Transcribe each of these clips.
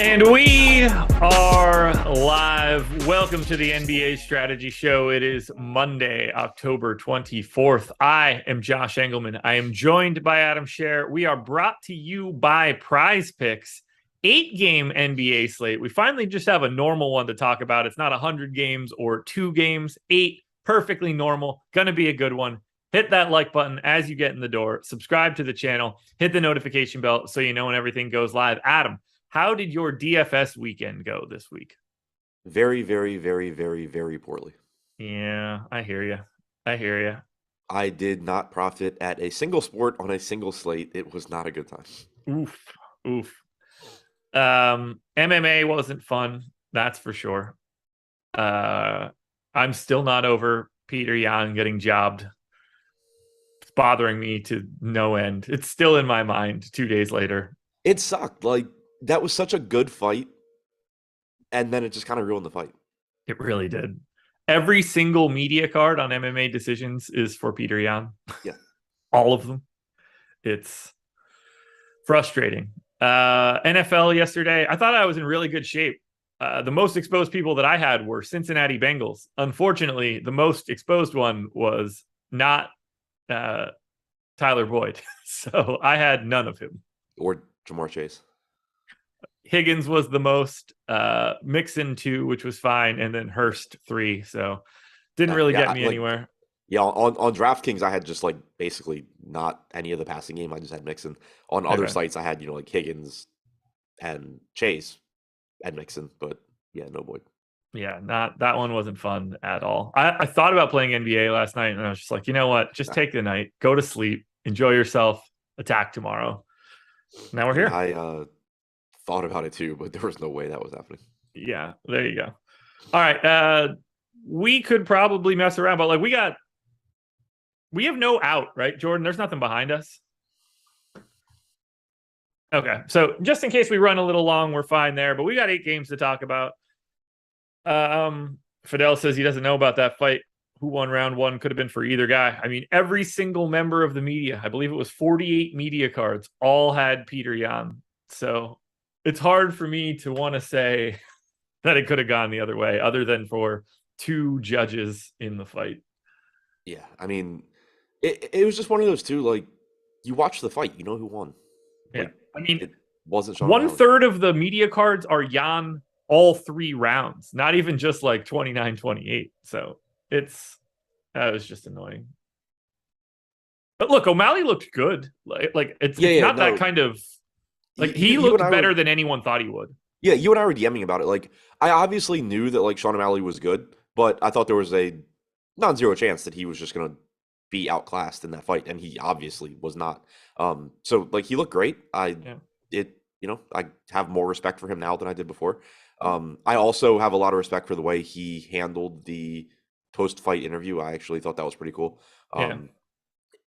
And we are live. Welcome to the NBA Strategy Show. It is Monday, October 24th. I am Josh Engleman. I am joined by Adam Scherer. We are brought to you by PrizePicks. 8-game NBA slate. We finally just have a normal one to talk about. It's not 100 games or 2 games. 8, perfectly normal. Gonna be a good one. Hit that like button as you get in the door. Subscribe to the channel. Hit the notification bell so you know when everything goes live. Adam, how did your DFS weekend go this week? Very, very, very, very, very poorly. Yeah, I hear you. I did not profit at a single sport on a single slate. It was not a good time. Oof. MMA wasn't fun, that's for sure. I'm still not over Peter Yan getting jobbed. It's bothering me to no end. It's still in my mind 2 days later. It sucked. Like, that was such a good fight, and then it just kind of ruined the fight. It really did. Every single media card on MMA decisions is for Peter Yan. Yeah. All of them. It's frustrating. NFL yesterday, I thought I was in really good shape. The most exposed people that I had were Cincinnati Bengals. Unfortunately, the most exposed one was not Tyler Boyd. So I had none of him. Or Jamar Chase. Higgins was the most, Mixon 2, which was fine, and then Hurst 3. So didn't really get me anywhere. Yeah, on DraftKings, I had just like basically not any of the passing game. I just had Mixon. On other sites, I had, like Higgins and Chase and Mixon, but yeah, no Boyd. Yeah, that one wasn't fun at all. I thought about playing NBA last night, and I was just like, you know what? Just take the night, go to sleep, enjoy yourself, attack tomorrow. Now we're here. I thought about it too, but there was no way that was happening. Yeah, there you go. All right, we could probably mess around, but like we have no out, right, Jordan? There's nothing behind us. Okay, so just in case we run a little long, we're fine there, but we got 8 games to talk about. Fidel says he doesn't know about that fight. Who won round 1 could have been for either guy. I mean, every single member of the media, I believe it was 48 media cards, all had Peter Yan. So it's hard for me to want to say that it could have gone the other way, other than for 2 judges in the fight. Yeah, I mean, it was just one of those two, like, you watch the fight, you know who won. Yeah, like, I mean, it wasn't Sean 1/3 of the media cards are Yan all 3 rounds, not even just like 29-28. So that was just annoying. But look, O'Malley looked good. Like it's not that kind of like he looked better than anyone thought he would. Yeah, you and I were DMing about it. Like, I obviously knew that like Sean O'Malley was good, but I thought there was a non-zero chance that he was just gonna be outclassed in that fight, and he obviously was not. So like he looked great. I have more respect for him now than I did before. I also have a lot of respect for the way he handled the post-fight interview. I actually thought that was pretty cool.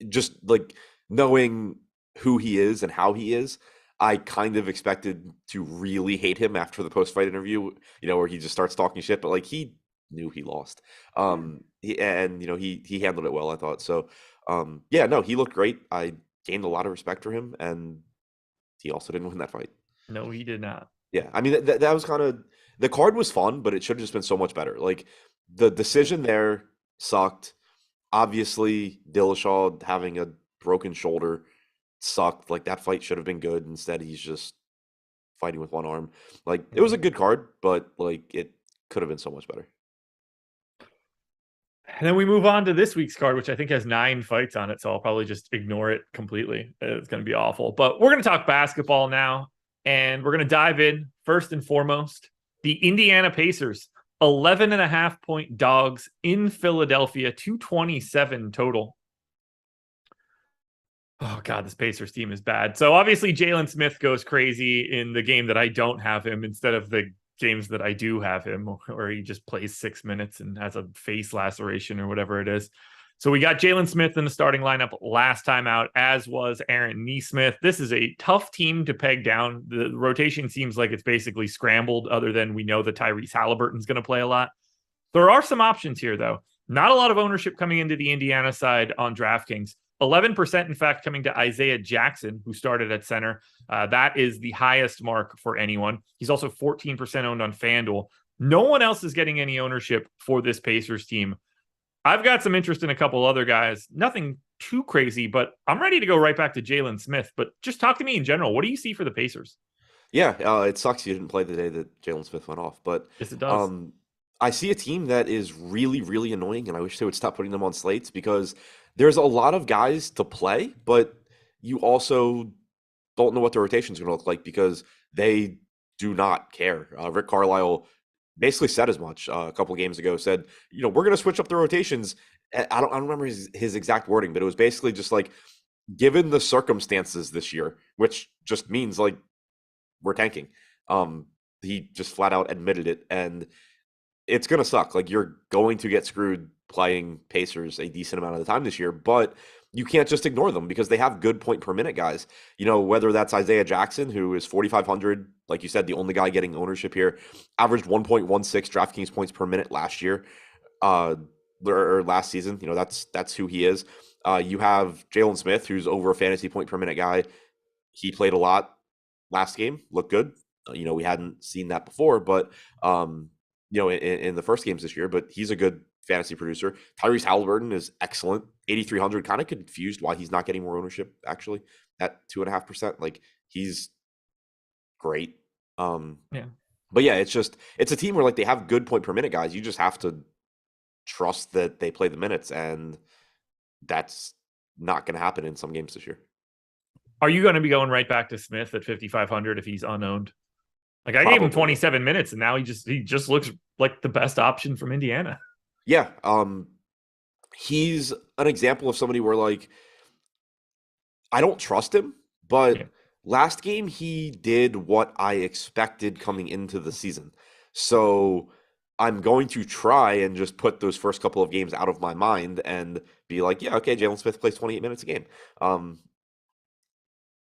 Just like knowing who he is and how he is, I kind of expected to really hate him after the post-fight interview, where he just starts talking shit, but like he knew he lost. He handled it well, I thought. So he looked great. I gained a lot of respect for him, and he also didn't win that fight. No, he did not. Yeah, I mean, that was kind of, the card was fun, but it should have just been so much better. Like, the decision there sucked. Obviously, Dillashaw having a broken shoulder sucked. Like, that fight should have been good. Instead, he's just fighting with one arm. Like, it was a good card, but, like, it could have been so much better. And then we move on to this week's card, which I think has 9 fights on it, so I'll probably just ignore it completely. It's going to be awful. But we're going to talk basketball now. And we're going to dive in first and foremost. The Indiana Pacers, 11.5-point dogs in Philadelphia, 227 total. Oh, God, this Pacers team is bad. So obviously Jalen Smith goes crazy in the game that I don't have him instead of the games that I do have him, where he just plays 6 minutes and has a face laceration or whatever it is. So we got Jalen Smith in the starting lineup last time out, as was Aaron Nesmith. This is a tough team to peg down. The rotation seems like it's basically scrambled, other than we know that Tyrese Halliburton's going to play a lot. There are some options here, though. Not a lot of ownership coming into the Indiana side on DraftKings. 11%, in fact, coming to Isaiah Jackson, who started at center. That is the highest mark for anyone. He's also 14% owned on FanDuel. No one else is getting any ownership for this Pacers team. I've got some interest in a couple other guys. Nothing too crazy, but I'm ready to go right back to Jalen Smith. But just talk to me in general. What do you see for the Pacers? Yeah, it sucks you didn't play the day that Jalen Smith went off, but Yes, it does. um, I see a team that is really, really annoying, and I wish they would stop putting them on slates because there's a lot of guys to play, but you also don't know what the rotation is going to look like because they do not care. Rick Carlisle basically said as much a couple of games ago. Said, we're going to switch up the rotations. I don't remember his exact wording, but it was basically just like, given the circumstances this year, which just means like we're tanking. He just flat out admitted it, and it's going to suck. Like, you're going to get screwed playing Pacers a decent amount of the time this year, but you can't just ignore them because they have good point per minute guys. Whether that's Isaiah Jackson, who is 4,500, like you said, the only guy getting ownership here, averaged 1.16 DraftKings points per minute last year, or last season. That's who he is. You have Jalen Smith, who's over a fantasy point per minute guy. He played a lot last game, looked good. We hadn't seen that before, but in the first games this year, but he's a good fantasy producer. Tyrese Halliburton is excellent. 8,300, kind of confused why he's not getting more ownership, actually, at 2.5%. Like, he's great. Yeah. But yeah, it's a team where like they have good point per minute guys. You just have to trust that they play the minutes, and that's not going to happen in some games this year. Are you going to be going right back to Smith at 5,500 if he's unowned? Like, I Probably. gave him 27 minutes, and now he just looks like the best option from Indiana. Yeah, he's an example of somebody where like I don't trust him, but last game he did what I expected coming into the season. So I'm going to try and just put those first couple of games out of my mind and be like, yeah, okay, Jalen Smith plays 28 minutes a game.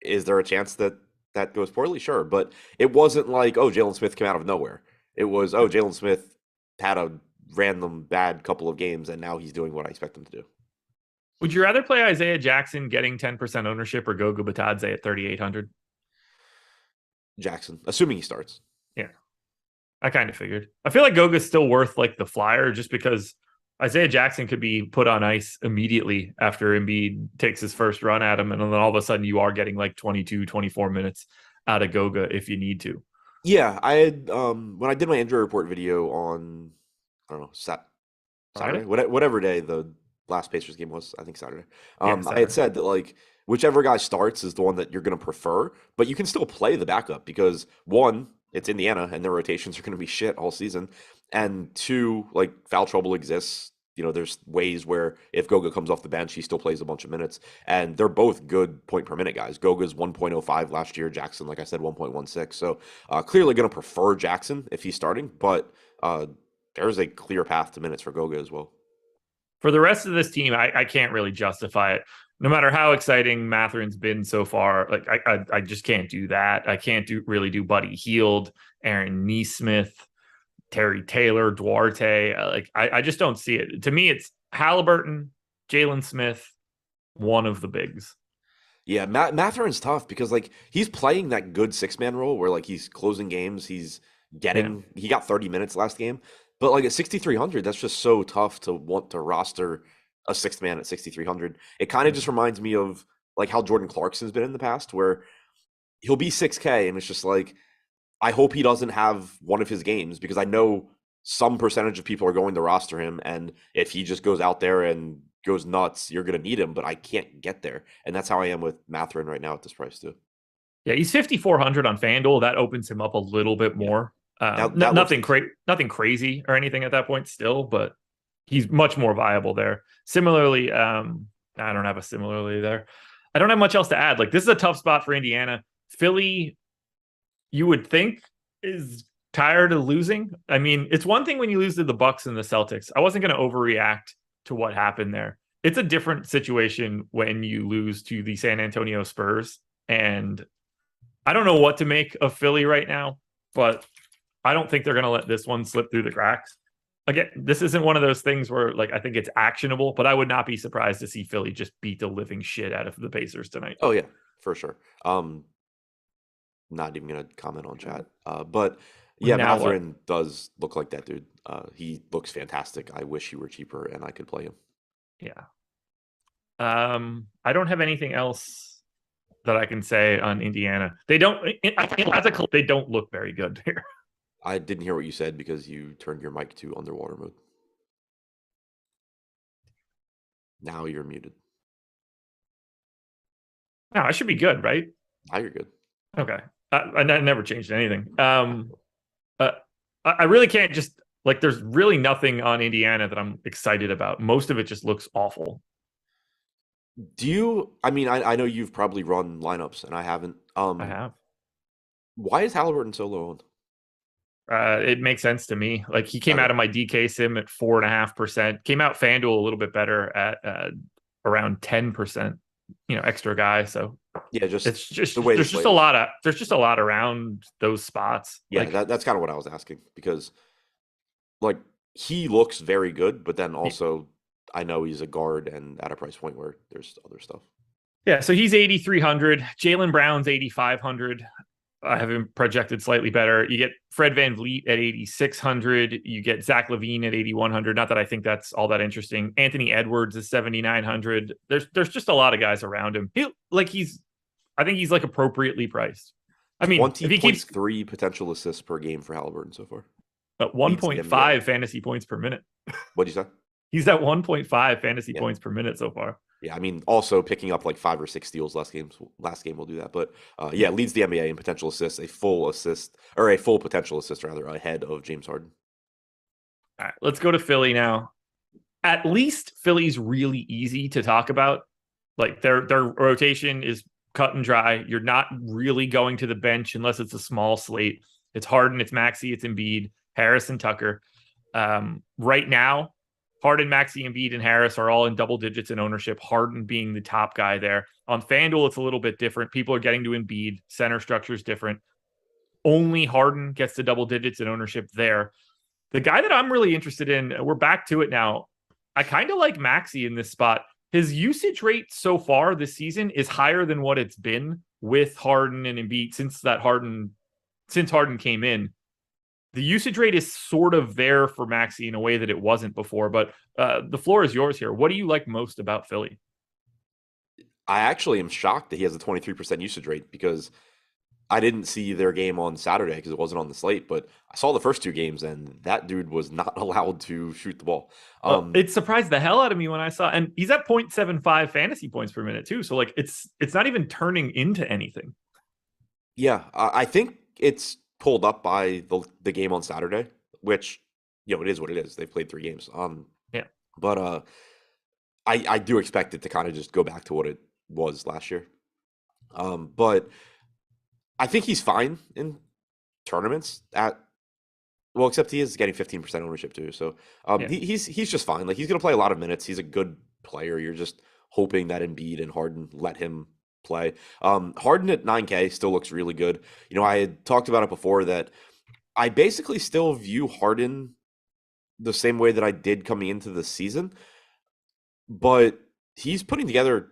Is there a chance that goes poorly? Sure. But it wasn't like, oh, Jalen Smith came out of nowhere. It was, oh, Jalen Smith had a random bad couple of games, and now he's doing what I expect him to do. Would you rather play Isaiah Jackson getting 10% ownership or Goga Bitadze at 3,800? Jackson, assuming he starts. Yeah. I kind of figured. I feel like Goga's still worth like the flyer just because Isaiah Jackson could be put on ice immediately after Embiid takes his first run at him. And then all of a sudden you are getting like 22, 24 minutes out of Goga if you need to. Yeah, I had when I did my injury report video on, I don't know, Saturday, whatever day the last Pacers game was, I think Saturday. I had said that like whichever guy starts is the one that you're going to prefer, but you can still play the backup because one, it's Indiana and their rotations are going to be shit all season, and two, like foul trouble exists. There's ways where if Goga comes off the bench, he still plays a bunch of minutes, and they're both good point per minute guys. Goga's 1.05 last year. Jackson, like I said, 1.16. So clearly going to prefer Jackson if he's starting, but there's a clear path to minutes for Goga as well. For the rest of this team, I can't really justify it. No matter how exciting Matherin's been so far, like I just can't do that. I can't really do Buddy Hield, Aaron Nesmith, Terry Taylor, Duarte. I just don't see it. To me, it's Halliburton, Jalen Smith, one of the bigs. Yeah, Matherin's tough because like he's playing that good 6-man role where like he's closing games. He got 30 minutes last game, but like at 6,300, that's just so tough to want to roster a sixth man at 6,300. It kind of just reminds me of like how Jordan Clarkson's been in the past, where he'll be 6K and it's just like, I hope he doesn't have one of his games because I know some percentage of people are going to roster him. And if he just goes out there and goes nuts, you're going to need him, but I can't get there. And that's how I am with Mathurin right now at this price too. Yeah, he's 5,400 on FanDuel. That opens him up a little bit more. Nothing crazy or anything at that point still, but he's much more viable there. Similarly, I don't have a similarly there. I don't have much else to add. Like, this is a tough spot for Indiana. Philly, you would think, is tired of losing. I mean, it's one thing when you lose to the Bucks and the Celtics. I wasn't going to overreact to what happened there. It's a different situation when you lose to the San Antonio Spurs. And I don't know what to make of Philly right now, but I don't think they're going to let this one slip through the cracks. again, this isn't one of those things where like I think it's actionable, but I would not be surprised to see Philly just beat the living shit out of the Pacers tonight. Oh yeah, for sure. Not even gonna comment on chat. But yeah, Now what? Matherin does look like that dude. He looks fantastic. I wish he were cheaper and I could play him. Yeah. I don't have anything else that I can say on Indiana. They don't, as a club, they don't look very good here. I didn't hear what you said because you turned your mic to underwater mode. Now you're muted. No, I should be good, right? Now you're good. Okay. I never changed anything. Uh, I really can't just like. There's really nothing on Indiana that I'm excited about. Most of it just looks awful. Do you? I mean, I know you've probably run lineups and I haven't. I have. Why is Halliburton so low owned? It makes sense to me. Like he came Okay. out of my DK sim at 4.5%. Came out FanDuel a little bit better at around 10%. Extra guy. So Yeah, just it's just the way there's just a lot of around those spots. Yeah, Like that's kind of what I was asking because like he looks very good, but then also I know he's a guard and at a price point where there's other stuff. yeah, so he's 8,300. Jaylen Brown's 8,500. I have him projected slightly better. You get Fred VanVleet at 8,600. You get Zach LaVine at 8,100. Not that I think that's all that interesting. Anthony Edwards is 7,900. There's just a lot of guys around him. I think he's like appropriately priced. I mean, if he keeps 20.3 potential assists per game for Halliburton so far. at Leads the NBA. 1.5 fantasy points per minute. What'd you say? He's at 1.5 fantasy points per minute so far. Yeah, I mean, also picking up like 5 or 6 steals last game will do that. But yeah, leads the NBA in potential assists, a full potential assist rather, ahead of James Harden. All right, let's go to Philly now. At least Philly's really easy to talk about. Like their rotation is cut and dry. You're not really going to the bench unless it's a small slate. It's Harden, it's Maxey, it's Embiid, Harris, and Tucker. Right now, Harden, Maxey, Embiid, and Harris are all in double digits in ownership, Harden being the top guy there. On FanDuel, it's a little bit different. People are getting to Embiid. Center structure is different. Only Harden gets to double digits in ownership there. The guy that I'm really interested in, we're back to it now. I kind of like Maxey in this spot. His usage rate so far this season is higher than what it's been with Harden and Embiid since Harden came in. The usage rate is sort of there for Maxey in a way that it wasn't before, but the floor is yours here. What do you like most about Philly? I actually am shocked that he has a 23% usage rate because I didn't see their game on Saturday because it wasn't on the slate, but I saw the first 2 games and that dude was not allowed to shoot the ball. It surprised the hell out of me when I saw, and he's at 0.75 fantasy points per minute too. So like it's not even turning into anything. Yeah, I think it's pulled up by the game on Saturday, which it is what it is. They've played 3 games. Yeah, but I do expect it to kind of just go back to what it was last year. But I think he's fine in tournaments except he is getting 15% ownership too. So he's just fine. Like he's going to play a lot of minutes. He's a good player. You're just hoping that Embiid and Harden let him play. Harden at 9K still looks really good. I had talked about it before that I basically still view Harden the same way that I did coming into the season, but he's putting together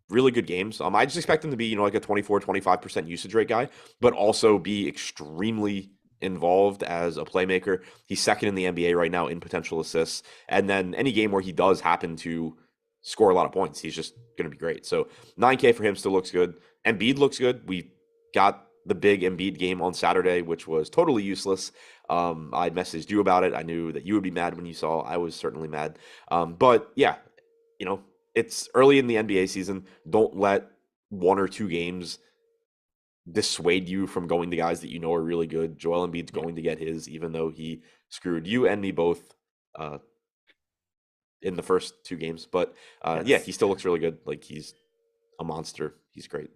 really good games. I just expect him to be, like a 24-25% usage rate guy, but also be extremely involved as a playmaker. He's second in the NBA right now in potential assists. And then any game where he does happen to score a lot of points, he's just going to be great. So 9K for him still looks good. Embiid looks good. We got the big Embiid game on Saturday, which was totally useless. I messaged you about it. I knew that you would be mad when you saw. I was certainly mad. But yeah, it's early in the NBA season. Don't let 1 or 2 games dissuade you from going to guys that are really good. Joel Embiid's going to get his, even though he screwed you and me both in the first 2 games. But yeah, he still looks really good. Like he's a monster. He's great.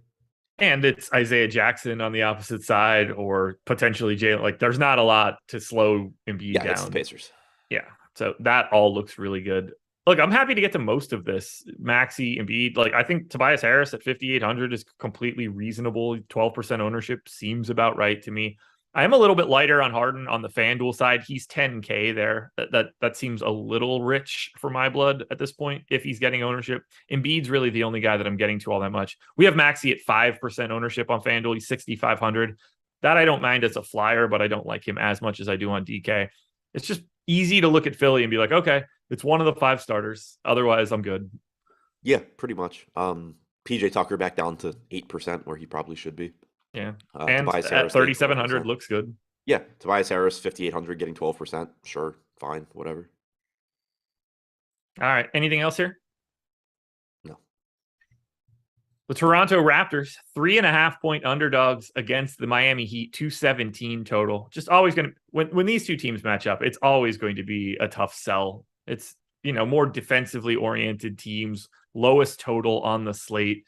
And it's Isaiah Jackson on the opposite side, or potentially Jalen. Like there's not a lot to slow Embiid down. It's the Pacers. Yeah, so that all looks really good. Look, I'm happy to get to most of this. Maxey, Embiid, like I think Tobias Harris at 5,800 is completely reasonable. 12% ownership seems about right to me. I am a little bit lighter on Harden on the FanDuel side. He's 10K there. That seems a little rich for my blood at this point if he's getting ownership. Embiid's really the only guy that I'm getting to all that much. We have Maxey at 5% ownership on FanDuel. He's 6,500. That I don't mind as a flyer, but I don't like him as much as I do on DK. It's just easy to look at Philly and be like, okay, it's one of the 5 starters. Otherwise, I'm good. Yeah, pretty much. PJ Tucker back down to 8% where he probably should be. Yeah. And Tobias at Harris 3,700 looks good. Yeah, Tobias Harris 5,800 getting 12%. Sure, fine, whatever. All right. Anything else here? No. The Toronto Raptors, 3.5-point underdogs against the Miami Heat, 217 total. Just always going to, when these two teams match up, it's always going to be a tough sell. It's, more defensively oriented teams, lowest total on the slate.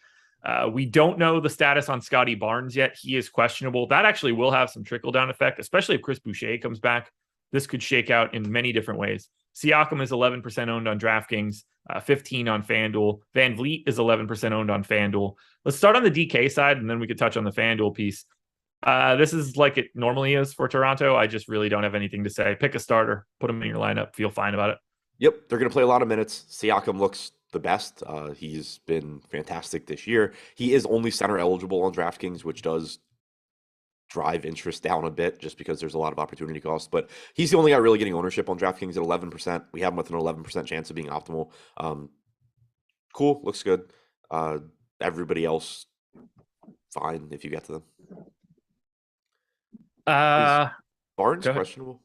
We don't know the status on Scotty Barnes yet. He is questionable. That actually will have some trickle down effect, especially if Chris Boucher comes back. This could shake out in many different ways. Siakam is 11% owned on DraftKings, 15 on FanDuel. Van Vliet is 11% owned on FanDuel. Let's start on the DK side, and then we could touch on the FanDuel piece. This is like it normally is for Toronto. I just really don't have anything to say. Pick a starter, put him in your lineup, feel fine about it. Yep, they're going to play a lot of minutes. Siakam looks the best. He's been fantastic this year. He is only center eligible on DraftKings, which does drive interest down a bit just because there's a lot of opportunity cost. But he's the only guy really getting ownership on DraftKings at 11%. We have him with an 11% chance of being optimal. Cool, looks good. Everybody else, fine if you get to them. Is Barnes questionable?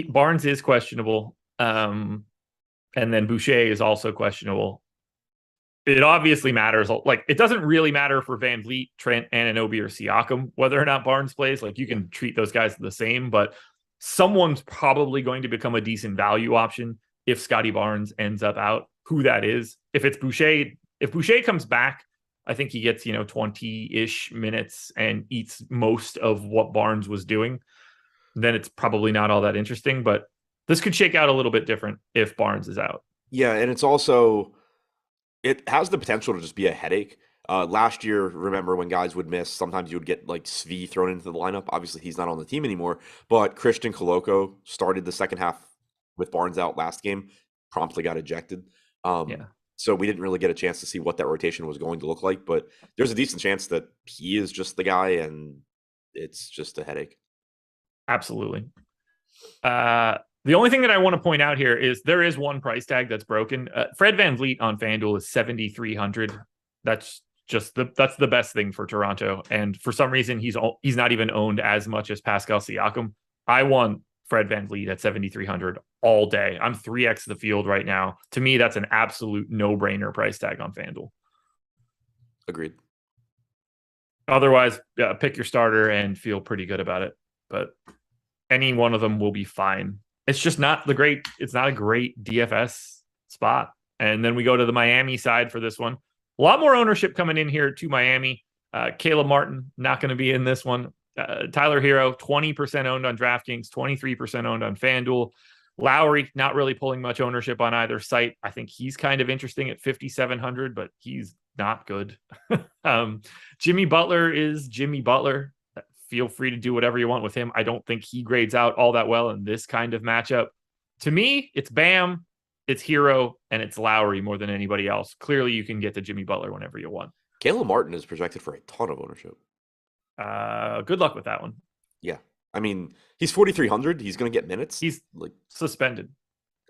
Barnes is questionable. And then Boucher is also questionable. It obviously matters. Like, it doesn't really matter for Van Vliet, Trent, Anunoby, or Siakam whether or not Barnes plays. Like, you can treat those guys the same, but someone's probably going to become a decent value option if Scotty Barnes ends up out. Who that is? If it's Boucher, if Boucher comes back, I think he gets 20-ish minutes and eats most of what Barnes was doing. Then it's probably not all that interesting, but this could shake out a little bit different if Barnes is out. Yeah, and it's also, it has the potential to just be a headache. Last year, remember when guys would miss, sometimes you would get like Svi thrown into the lineup. Obviously, he's not on the team anymore, but Christian Koloko started the second half with Barnes out last game, promptly got ejected. So we didn't really get a chance to see what that rotation was going to look like, but there's a decent chance that he is just the guy and it's just a headache. Absolutely. The only thing that I want to point out here is there is one price tag that's broken. Fred Van Vliet on FanDuel is 7,300. That's the best thing for Toronto. And for some reason, he's not even owned as much as Pascal Siakam. I want Fred Van Vliet at 7,300 all day. I'm 3x the field right now. To me, that's an absolute no-brainer price tag on FanDuel. Agreed. Otherwise, pick your starter and feel pretty good about it. But any one of them will be fine. It's just not it's not a great DFS spot. And then we go to the Miami side for this one. A lot more ownership coming in here to Miami. Caleb Martin, not going to be in this one. Tyler Hero, 20% owned on DraftKings, 23% owned on FanDuel. Lowry, not really pulling much ownership on either site. I think he's kind of interesting at 5,700, but he's not good. Jimmy Butler is Jimmy Butler. Feel free to do whatever you want with him. I don't think he grades out all that well in this kind of matchup. To me, it's Bam, it's Hero, and it's Lowry more than anybody else. Clearly, you can get to Jimmy Butler whenever you want. Caleb Martin is projected for a ton of ownership. Good luck with that one. Yeah. I mean, he's 4,300. He's going to get minutes. He's like suspended.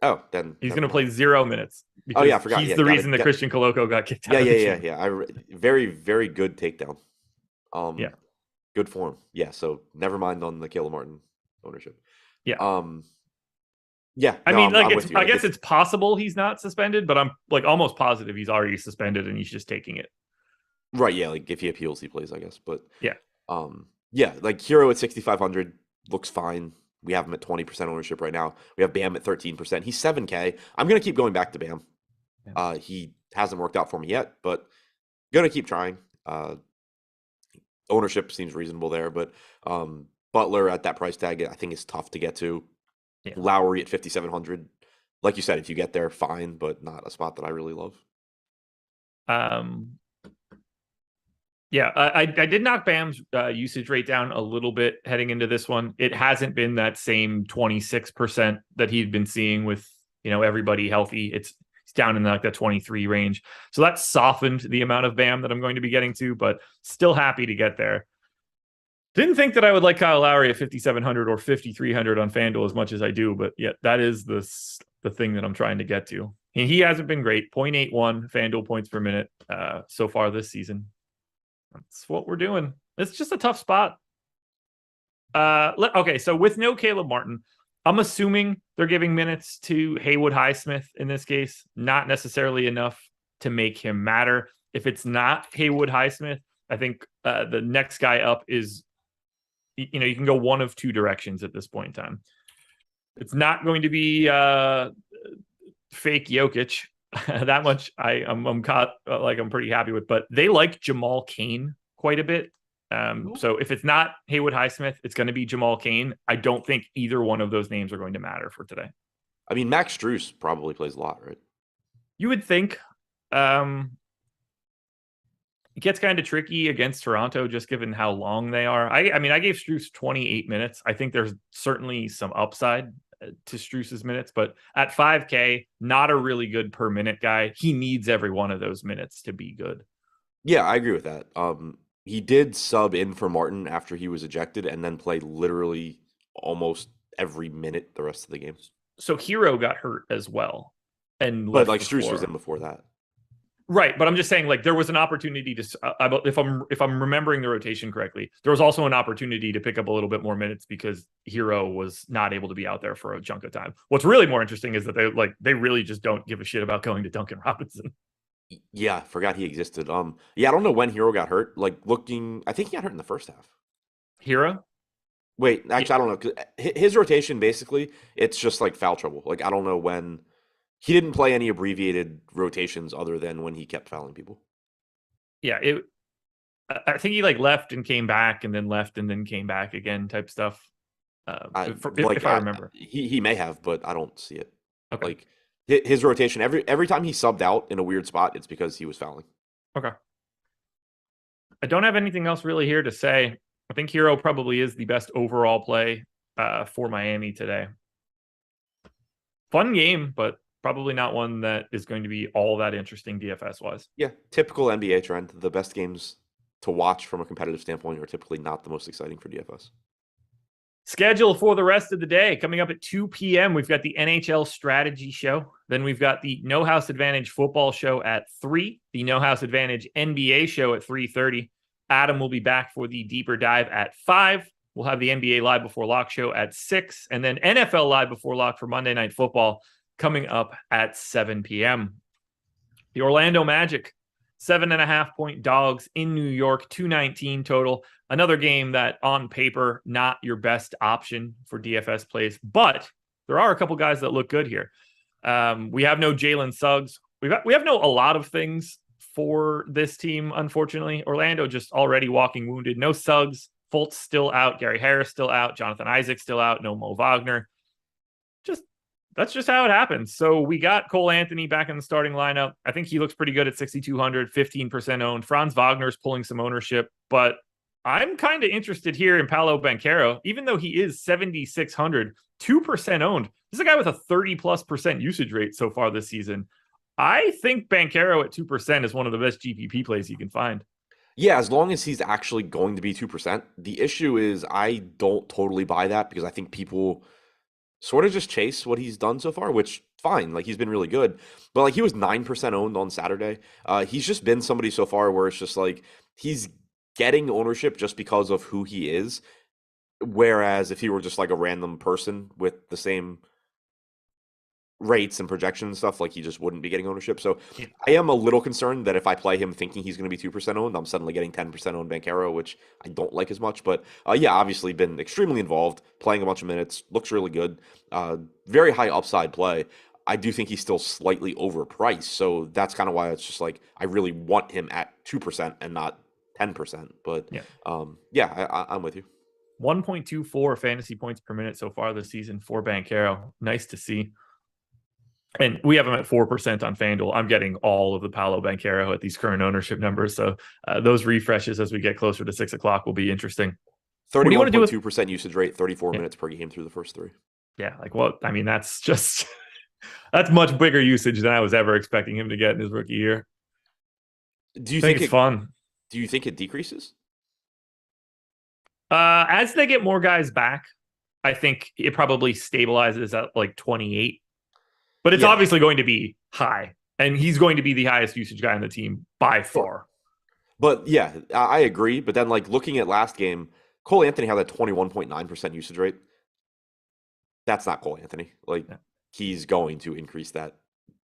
Oh, then he's going to play 0 minutes. Oh, yeah, I forgot. He's the reason that Christian Koloko got kicked out. Yeah. Very, very good takedown. Yeah. Good form. Yeah, so never mind on the Caleb Martin ownership. Yeah. Yeah. I mean, I guess it's possible he's not suspended, but I'm like almost positive he's already suspended and he's just taking it. Right, yeah, like if he appeals, he plays, I guess. But yeah. Yeah, like Hero at 6,500 looks fine. We have him at 20% ownership right now. We have Bam at 13%. He's 7K. I'm going to keep going back to Bam. Yeah. He hasn't worked out for me yet, but going to keep trying. Ownership seems reasonable there, but Butler at that price tag, I think is tough to get to. Yeah. Lowry at 5,700. Like you said, if you get there, fine, but not a spot that I really love. Yeah, I did knock Bam's usage rate down a little bit heading into this one. It hasn't been that same 26% that he'd been seeing with, everybody healthy. It's down in like the 23 range. So that softened the amount of Bam that I'm going to be getting to, but still happy to get there. Didn't think that I would like Kyle Lowry at 5,700 or 5,300 on FanDuel as much as I do, but yeah, that is the thing that I'm trying to get to. He hasn't been great. 0.81 FanDuel points per minute so far this season. That's what we're doing. It's just a tough spot. Okay, so with no Caleb Martin, I'm assuming they're giving minutes to Haywood Highsmith in this case, not necessarily enough to make him matter. If it's not Haywood Highsmith, I think the next guy up is, you can go one of two directions at this point in time. It's not going to be fake Jokic. That much I'm pretty happy with, but they like Jamal Cain quite a bit. So if it's not Haywood Highsmith, it's going to be Jamal Cain. I don't think either one of those names are going to matter for today. I mean, Max Strus probably plays a lot, right? You would think. It gets kind of tricky against Toronto, just given how long they are. I mean, I gave Strus 28 minutes. I think there's certainly some upside to Strus's minutes, but at 5K, not a really good per minute guy. He needs every one of those minutes to be good. Yeah, I agree with that. He did sub in for Martin after he was ejected and then play literally almost every minute the rest of the game. So Hero got hurt as well. But like Strus was in before that. Right, but I'm just saying, like, there was an opportunity to, if I'm remembering the rotation correctly, there was also an opportunity to pick up a little bit more minutes because Hero was not able to be out there for a chunk of time. What's really more interesting is that they really just don't give a shit about going to Duncan Robinson. Yeah, forgot he existed. Yeah, I don't know when Hero got hurt. I think he got hurt in the first half. Hero? Wait, actually, I don't know. 'Cause his rotation, basically, it's just like foul trouble. Like, I don't know when. He didn't play any abbreviated rotations other than when he kept fouling people. Yeah, I think he left and came back and then left and then came back again type stuff. If I remember. He may have, but I don't see it. Okay. Like his rotation, every time he subbed out in a weird spot, it's because he was fouling. Okay. I don't have anything else really here to say. I think Hero probably is the best overall play for Miami today. Fun game, but probably not one that is going to be all that interesting DFS-wise. Yeah, typical NBA trend. The best games to watch from a competitive standpoint are typically not the most exciting for DFS. Schedule for the rest of the day. Coming up at 2 p.m., we've got the NHL Strategy Show. Then we've got the No House Advantage Football Show at 3, the No House Advantage NBA Show at 3:30. Adam will be back for the Deeper Dive at 5. We'll have the NBA Live Before Lock Show at 6, and then NFL Live Before Lock for Monday Night Football coming up at 7 p.m. The Orlando Magic, 7.5-point dogs in New York, 219 total. Another game that on paper, not your best option for DFS plays, but there are a couple guys that look good here. We have no Jalen Suggs. We have no a lot of things for this team, unfortunately. Orlando just already walking wounded. No Suggs. Fultz still out. Gary Harris still out. Jonathan Isaac still out. No Mo Wagner. That's just how it happens. So we got Cole Anthony back in the starting lineup. I think he looks pretty good at 6,200, 15% owned. Franz Wagner's pulling some ownership, but I'm kind of interested here in Paolo Banchero, even though he is 7,600, 2% owned. This is a guy with a 30+% usage rate so far this season. I think Banchero at 2% is one of the best GPP plays you can find. Yeah, as long as he's actually going to be 2%. The issue is I don't totally buy that because I think people sort of just chase what he's done so far, which fine, like he's been really good, but like he was 9% owned on Saturday. He's just been somebody so far where it's just like he's getting ownership just because of who he is. Whereas if he were just like a random person with the same rates and projections and stuff, like he just wouldn't be getting ownership. So yeah. I am a little concerned that if I play him thinking he's going to be 2% owned, I'm suddenly getting 10% owned Banchero, which I don't like as much. But yeah, obviously been extremely involved, playing a bunch of minutes, looks really good. Very high upside play. I do think he's still slightly overpriced. So that's kind of why it's just like I really want him at 2% and not 10%. But yeah, I'm with you. 1.24 fantasy points per minute so far this season for Banchero. Nice to see. And we have him at 4% on FanDuel. I'm getting all of the Paolo Banchero at these current ownership numbers. So those refreshes as we get closer to 6 o'clock will be interesting. What do you want to do with 31.2% usage rate, 34 yeah, minutes per game through the first three. yeah, like what? I mean, that's just that's much bigger usage than I was ever expecting him to get in his rookie year. Do you I think think it's it fun. do you think it decreases? As they get more guys back, I think it probably stabilizes at like 28. But it's Yeah, obviously going to be high. And he's going to be the highest usage guy on the team by sure. far. But yeah, I agree. But then like looking at last game, Cole Anthony had that 21.9% usage rate. That's not Cole Anthony. Like Yeah. he's going to increase that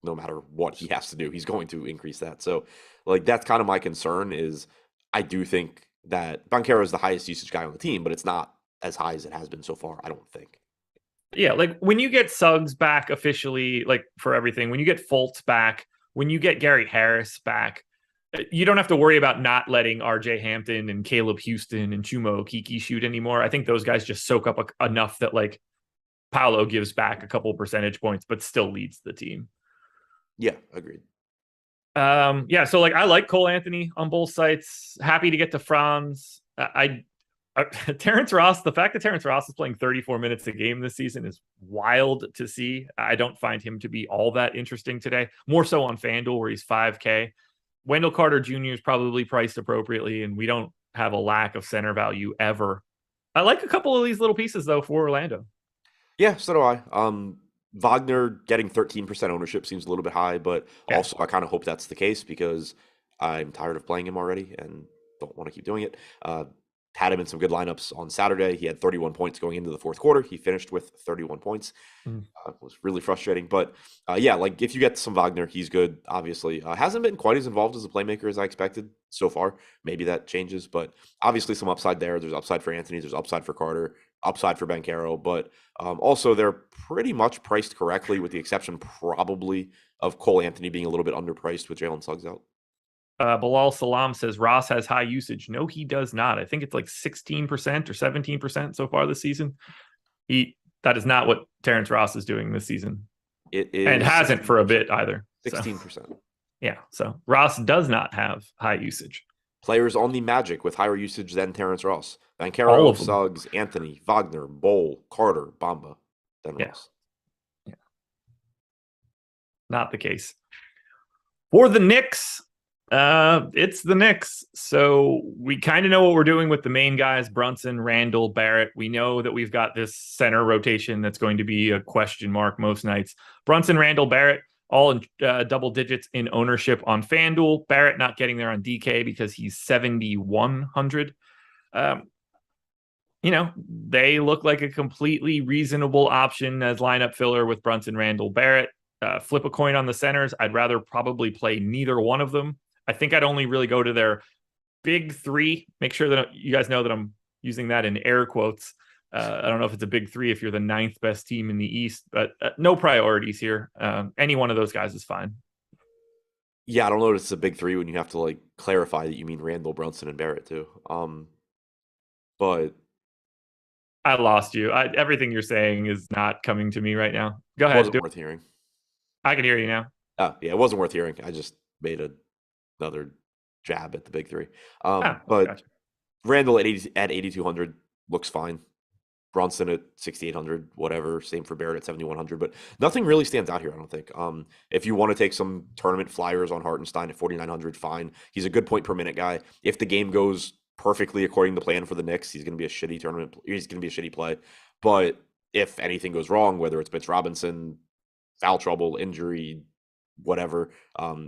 no matter what he has to do. He's going to increase that. So like that's kind of my concern is I do think that Banchero is the highest usage guy on the team, but it's not as high as it has been so far, I don't think. Yeah, like when you get Suggs back officially, like for everything, when you get Fultz back, when you get Gary Harris back, you don't have to worry about not letting RJ Hampton and Caleb Houston and Chuma Okeke shoot anymore. I think those guys just soak up enough that like Paolo gives back a couple percentage points, but still leads the team. Yeah, agreed. Yeah, so like I like Cole Anthony on both sites. Happy to get to Franz. Terrence Ross, the fact that Terrence Ross is playing 34 minutes a game this season is wild to see. I don't find him to be all that interesting today. More so on FanDuel where he's 5K. Wendell Carter Jr. is probably priced appropriately, and we don't have a lack of center value ever. I like a couple of these little pieces though for Orlando. Yeah, so do I. Wagner getting 13% ownership seems a little bit high, but Yeah. also I kind of hope that's the case because I'm tired of playing him already and don't want to keep doing it. Had him in some good lineups on Saturday. He had 31 points going into the fourth quarter. He finished with 31 points. Mm. It was really frustrating. But yeah, like if you get some Wagner, he's good, obviously. Hasn't been quite as involved as a playmaker as I expected so far. Maybe that changes, but obviously some upside there. There's upside for Anthony. There's upside for Carter, upside for Banchero. But also, they're pretty much priced correctly with the exception probably of Cole Anthony being a little bit underpriced with Jalen Suggs out. Bilal Salam says Ross has high usage. No, he does not. I think it's like 16% or 17% so far this season. That is not what Terrence Ross is doing this season. It and is hasn't for a bit either. 16%. So, yeah. So Ross does not have high usage. Players on the Magic with higher usage than Terrence Ross. All Banchero, of them. Suggs, Anthony, Wagner, Bowl, Carter, Bamba, then Yeah. Ross. Yeah. Not the case. For the Knicks, it's the Knicks. So we kind of know what we're doing with the main guys, Brunson, Randall, Barrett. We know that we've got this center rotation that's going to be a question mark most nights. Brunson, Randall, Barrett, all in double digits in ownership on FanDuel. Barrett not getting there on DK because he's 7,100. They look like a completely reasonable option as lineup filler with Brunson, Randall, Barrett. Flip a coin on the centers. I'd rather probably play neither one of them. I think I'd only really go to their big three. Make sure that you guys know that I'm using that in air quotes. I don't know if it's a big three if you're the ninth best team in the East, but no priorities here. Any one of those guys is fine. Yeah, I don't know if it's a big three when you have to like clarify that you mean Randall, Brunson, and Barrett too. But I lost you. Everything you're saying is not coming to me right now. Go ahead. Wasn't worth hearing. I can hear you now. Yeah, it wasn't worth hearing. I just made another jab at the big three. But Gotcha. Randall at 8,200 looks fine. Brunson at 6,800, whatever. Same for Barrett at 7,100, but nothing really stands out here, I don't think. If you want to take some tournament flyers on Hartenstein at 4,900, fine. He's a good point per minute guy. If the game goes perfectly according to plan for the Knicks, he's going to be a shitty tournament. He's going to be a shitty play. But if anything goes wrong, whether it's Mitch Robinson, foul trouble, injury, whatever,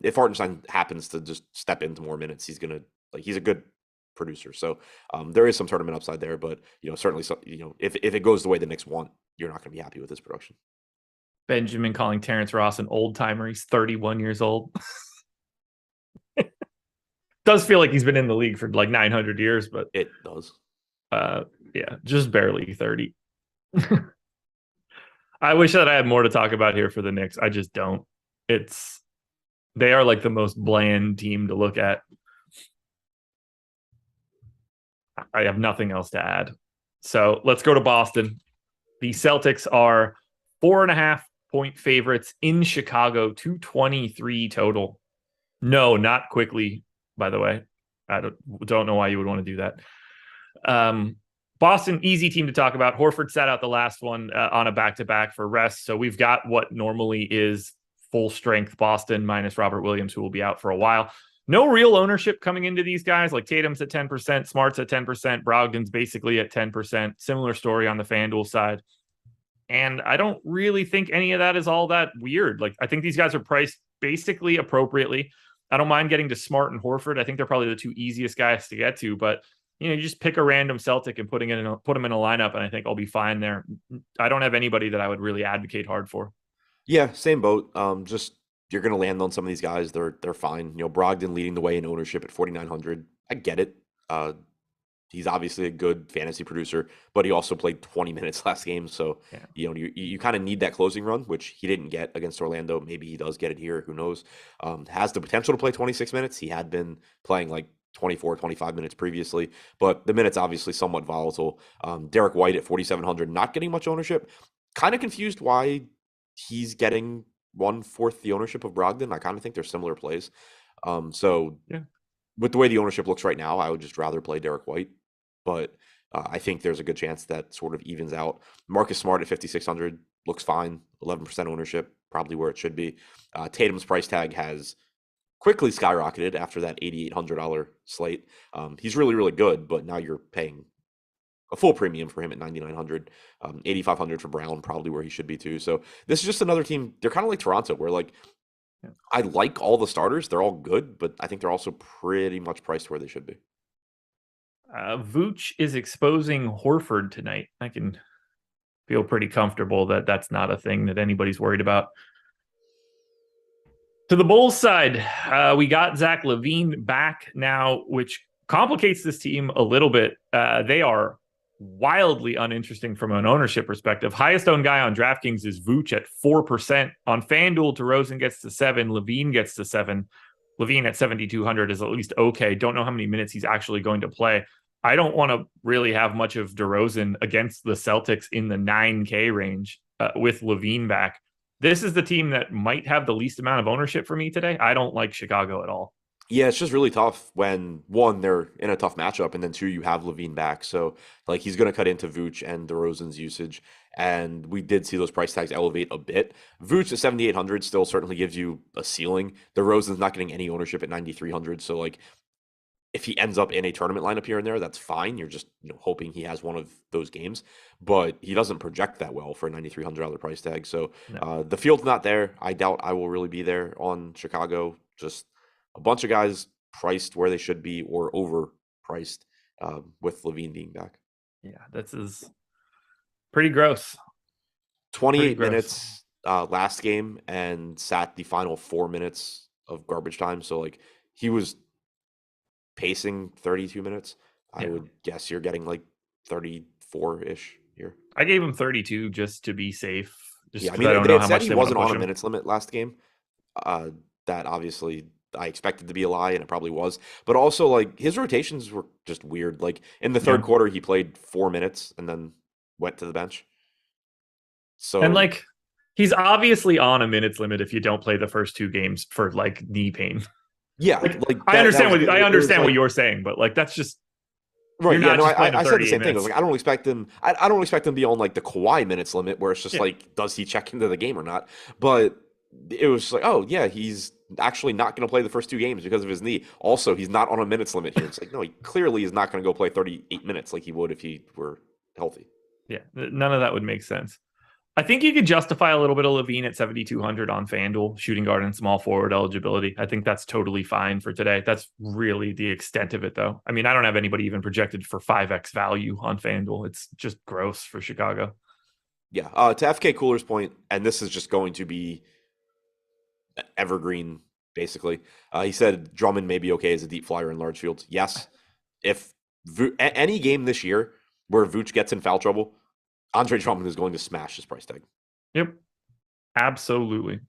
if Hartenstein happens to just step into more minutes, he's a good producer. So there is some tournament upside there, but certainly, if it goes the way the Knicks want, you're not going to be happy with his production. Benjamin calling Terrence Ross an old timer. He's 31 years old. Does feel like he's been in the league for like 900 years, but it does. Yeah, just barely 30. I wish that I had more to talk about here for the Knicks. I just don't. They are like the most bland team to look at. I have nothing else to add. So let's go to Boston. The Celtics are 4.5 point favorites in Chicago, 223 total. No, not quickly, by the way. I don't know why you would want to do that. Boston, easy team to talk about. Horford sat out the last one on a back-to-back for rest. So we've got what normally is full strength Boston minus Robert Williams, who will be out for a while. No real ownership coming into these guys. Like Tatum's at 10%, Smart's at 10%, Brogdon's basically at 10%. Similar story on the FanDuel side. And I don't really think any of that is all that weird. Like, I think these guys are priced basically appropriately. I don't mind getting to Smart and Horford. I think they're probably the two easiest guys to get to, but you just pick a random Celtic and put them in a lineup, and I think I'll be fine there. I don't have anybody that I would really advocate hard for. Yeah, same boat. Just you're going to land on some of these guys. They're fine. Brogdon leading the way in ownership at 4,900. I get it. He's obviously a good fantasy producer, but he also played 20 minutes last game. So, yeah. You kind of need that closing run, which he didn't get against Orlando. Maybe he does get it here. Who knows? Has the potential to play 26 minutes. He had been playing like 24, 25 minutes previously, but the minutes obviously somewhat volatile. Derek White at 4,700, not getting much ownership. Kind of confused why he's getting 1/4 the ownership of Brogdon. I kind of think they're similar plays. With the way the ownership looks right now, I would just rather play Derek White. But I think there's a good chance that sort of evens out. Marcus Smart at 5,600 looks fine. 11% ownership, probably where it should be. Tatum's price tag has quickly skyrocketed after that $8,800 slate. He's really, really good, but now you're paying a full premium for him at 9,900, 8,500 for Brown, probably where he should be too. So this is just another team. They're kind of like Toronto, where I like all the starters. They're all good, but I think they're also pretty much priced where they should be. Vooch is exposing Horford tonight. I can feel pretty comfortable that that's not a thing that anybody's worried about. To the Bulls side, we got Zach LaVine back now, which complicates this team a little bit. They are wildly uninteresting from an ownership perspective. Highest owned guy on DraftKings is Vooch at 4%. On FanDuel, DeRozan gets to 7. LaVine gets to 7. LaVine at 7,200 is at least okay. Don't know how many minutes he's actually going to play. I don't want to really have much of DeRozan against the Celtics in the 9K range with LaVine back. This is the team that might have the least amount of ownership for me today. I don't like Chicago at all. Yeah, it's just really tough when, one, they're in a tough matchup, and then two, you have LaVine back. So, he's going to cut into Vooch and DeRozan's usage, and we did see those price tags elevate a bit. Vooch at 7,800 still certainly gives you a ceiling. DeRozan's not getting any ownership at 9,300, so, if he ends up in a tournament lineup here and there, that's fine. You're just hoping he has one of those games, but he doesn't project that well for a $9,300 price tag. So the field's not there. I doubt I will really be there on Chicago. Just a bunch of guys priced where they should be or overpriced with LaVine being back. Yeah, this is pretty gross. 28 minutes last game and sat the final 4 minutes of garbage time. So he was pacing 32 minutes. I would guess you're getting 34-ish here. I gave him 32 just to be safe. They had said he wasn't on a minutes limit last game. That obviously I expected to be a lie, and it probably was. But also, his rotations were just weird. In the third quarter, he played 4 minutes and then went to the bench. So and he's obviously on a minutes limit if you don't play the first 2 games for knee pain. Yeah, I understand what you're saying, but that's just right. Yeah, no, I said the same thing. I don't expect him. I don't expect him to be on the Kawhi minutes limit, where it's just does he check into the game or not? But it was oh yeah, he's actually not going to play the first 2 games because of his knee. Also, he's not on a minutes limit here. It's no, he clearly is not going to go play 38 minutes like he would if he were healthy. Yeah, none of that would make sense. I think you could justify a little bit of LaVine at 7,200 on FanDuel, shooting guard and small forward eligibility. I think that's totally fine for today. That's really the extent of it, though. I don't have anybody even projected for 5x value on FanDuel. It's just gross for Chicago. Yeah. To FK Cooler's point, and this is just going to be evergreen, basically. He said Drummond may be okay as a deep flyer in large fields. Yes. If any game this year where Vooch gets in foul trouble, Andre Drummond is going to smash his price tag. Yep. Absolutely.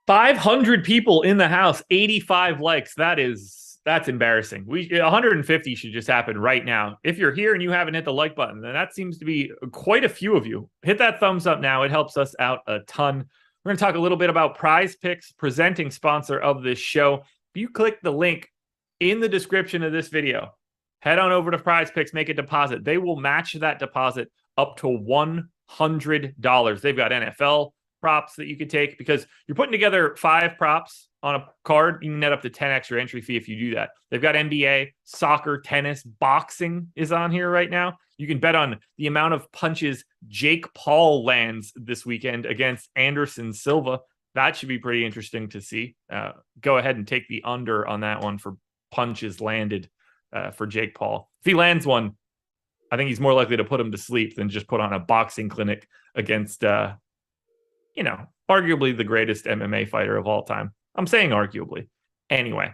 500 people in the house, 85 likes. That is That's embarrassing. 150 should just happen right now. If you're here and you haven't hit the like button, then that seems to be quite a few of you. Hit that thumbs up now. It helps us out a ton. We're going to talk a little bit about PrizePicks, presenting sponsor of this show. If you click the link in the description of this video, head on over to PrizePicks, make a deposit. They will match that deposit up to $100. They've got NFL props that you could take because you're putting together 5 props on a card. You can net up to 10 extra entry fee if you do that. They've got NBA, soccer, tennis, boxing is on here right now. You can bet on the amount of punches Jake Paul lands this weekend against Anderson Silva. That should be pretty interesting to see. Go ahead and take the under on that one for punches landed for Jake Paul. If he lands one, I think he's more likely to put him to sleep than just put on a boxing clinic against, arguably the greatest MMA fighter of all time. I'm saying arguably. Anyway,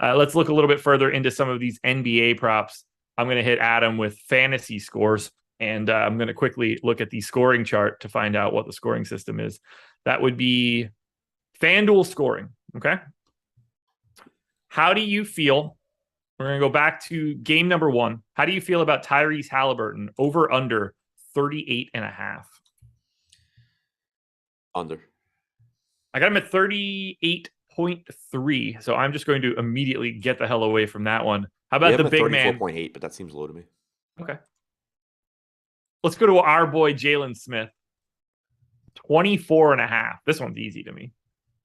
let's look a little bit further into some of these NBA props. I'm going to hit Adam with fantasy scores, and I'm going to quickly look at the scoring chart to find out what the scoring system is. That would be FanDuel scoring, okay? How do you feel? We're going to go back to game number 1. How do you feel about Tyrese Halliburton over under 38.5? Under. I got him at 38.3, so I'm just going to immediately get the hell away from that one. How about the big man? 34.8, but that seems low to me. Okay. Let's go to our boy Jalen Smith. 24.5. This one's easy to me.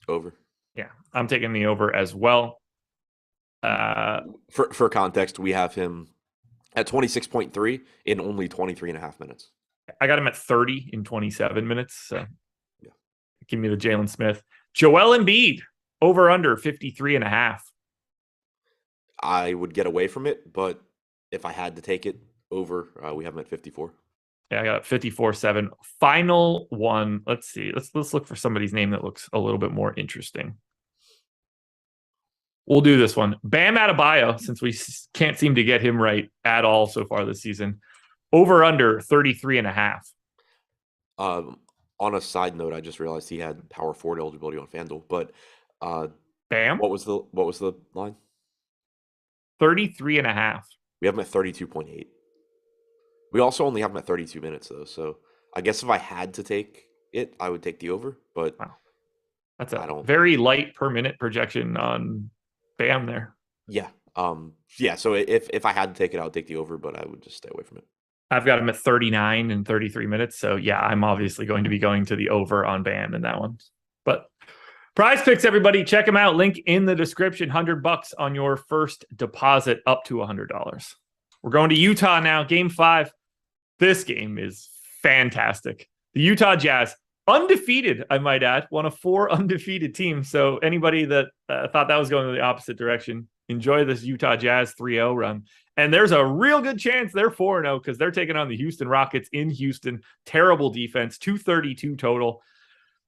Over. Yeah, I'm taking the over as well. For context, we have him at 26.3 in only 23.5 minutes. I got him at 30 in 27 minutes. So yeah. Give me the Jalen Smith. Joel Embiid, over under 53.5. I would get away from it, but if I had to take it over, we have him at 54. Yeah, I got 54.7. Final one. Let's see. Let's look for somebody's name that looks a little bit more interesting. We'll do this one. Bam Adebayo, since we can't seem to get him right at all so far this season. Over under 33.5. On a side note, I just realized he had power forward eligibility on FanDuel, but Bam? What was the line? 33.5. We have him at 32.8. We also only have him at 32 minutes though, so I guess if I had to take it, I would take the over, but wow. That's a very light per minute projection on Bam there. Yeah. Yeah, so if I had to take it, I would take the over, but I would just stay away from it. I've got him at 39 and 33 minutes. So yeah, I'm obviously going to be going to the over on Bam in that one. But PrizePicks, everybody, check them out. Link in the description. $100 on your first deposit, up to $100. We're going to Utah now. Game 5. This game is fantastic. The Utah Jazz, undefeated, I might add, one of 4 undefeated teams. So anybody that thought that was going in the opposite direction, enjoy this Utah Jazz 3-0 run. And there's a real good chance they're 4-0 because they're taking on the Houston Rockets in Houston. Terrible defense, 232 total.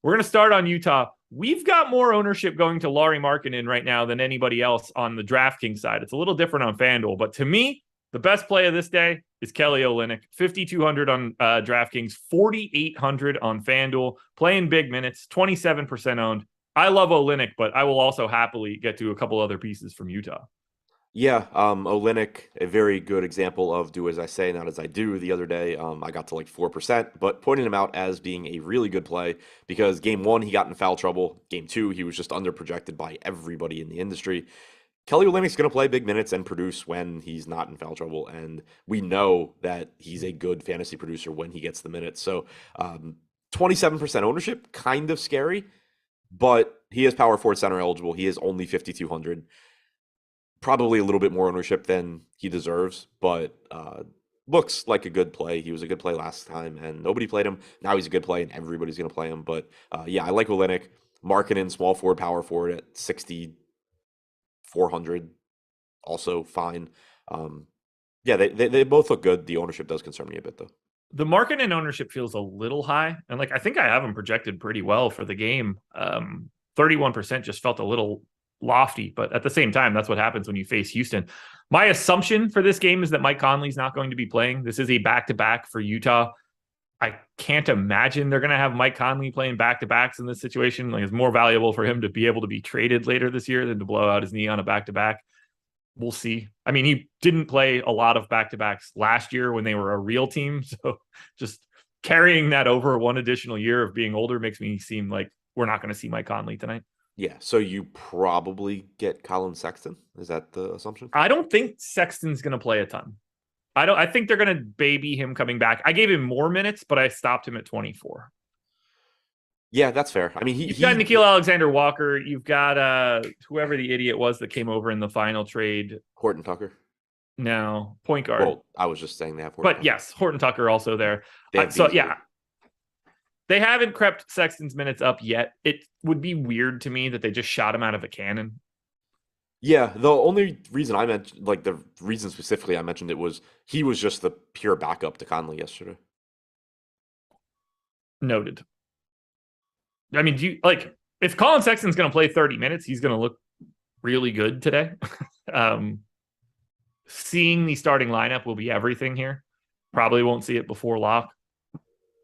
We're going to start on Utah. We've got more ownership going to Lauri Markkanen right now than anybody else on the DraftKings side. It's a little different on FanDuel, but to me, the best play of this day is Kelly Olynyk. 5,200 on DraftKings, 4,800 on FanDuel, playing big minutes, 27% owned. I love Olynyk, but I will also happily get to a couple other pieces from Utah. Yeah, Olynyk, a very good example of do as I say, not as I do. The other day, I got to like 4%, but pointing him out as being a really good play because game 1, he got in foul trouble. Game 2, he was just underprojected by everybody in the industry. Kelly Olynyk's going to play big minutes and produce when he's not in foul trouble, and we know that he's a good fantasy producer when he gets the minutes. So 27% ownership, kind of scary, but he is power forward center eligible. He is only 5,200. Probably a little bit more ownership than he deserves, but looks like a good play. He was a good play last time, and nobody played him. Now he's a good play, and everybody's going to play him. But yeah, I like Olynyk. Markkanen, small forward, power forward at 6,400, also fine. Yeah, they both look good. The ownership does concern me a bit, though. The Markkanen ownership feels a little high, and like I think I have him projected pretty well for the game. 31% just felt a little lofty, but at the same time, that's what happens when you face Houston. My assumption for this game is that Mike Conley's not going to be playing. This is a back-to-back for Utah. I can't imagine they're going to have Mike Conley playing back-to-backs in this situation. Like, it's more valuable for him to be able to be traded later this year than to blow out his knee on a back-to-back. we'll see. I mean, he didn't play a lot of back-to-backs last year when they were a real team. So just carrying that over one additional year of being older makes me seem like we're not going to see Mike Conley tonight. Yeah, so you probably get Colin Sexton. Is that the assumption? I don't think Sexton's going to play a ton. I think they're going to baby him coming back. I gave him more minutes, but I stopped him at 24. Yeah, that's fair. I mean, you've got Nickeil Alexander-Walker. You've got whoever the idiot was that came over in the final trade. Horton Tucker. No, point guard. Well, I was just saying they have Horton But Tucker. Yes, Horton Tucker also there. They haven't crept Sexton's minutes up yet. It would be weird to me that they just shot him out of a cannon. Yeah, the only reason I mentioned, like the reason specifically I mentioned it was he was just the pure backup to Conley yesterday. Noted. I mean, if Colin Sexton's going to play 30 minutes, he's going to look really good today. Seeing the starting lineup will be everything here. Probably won't see it before lock,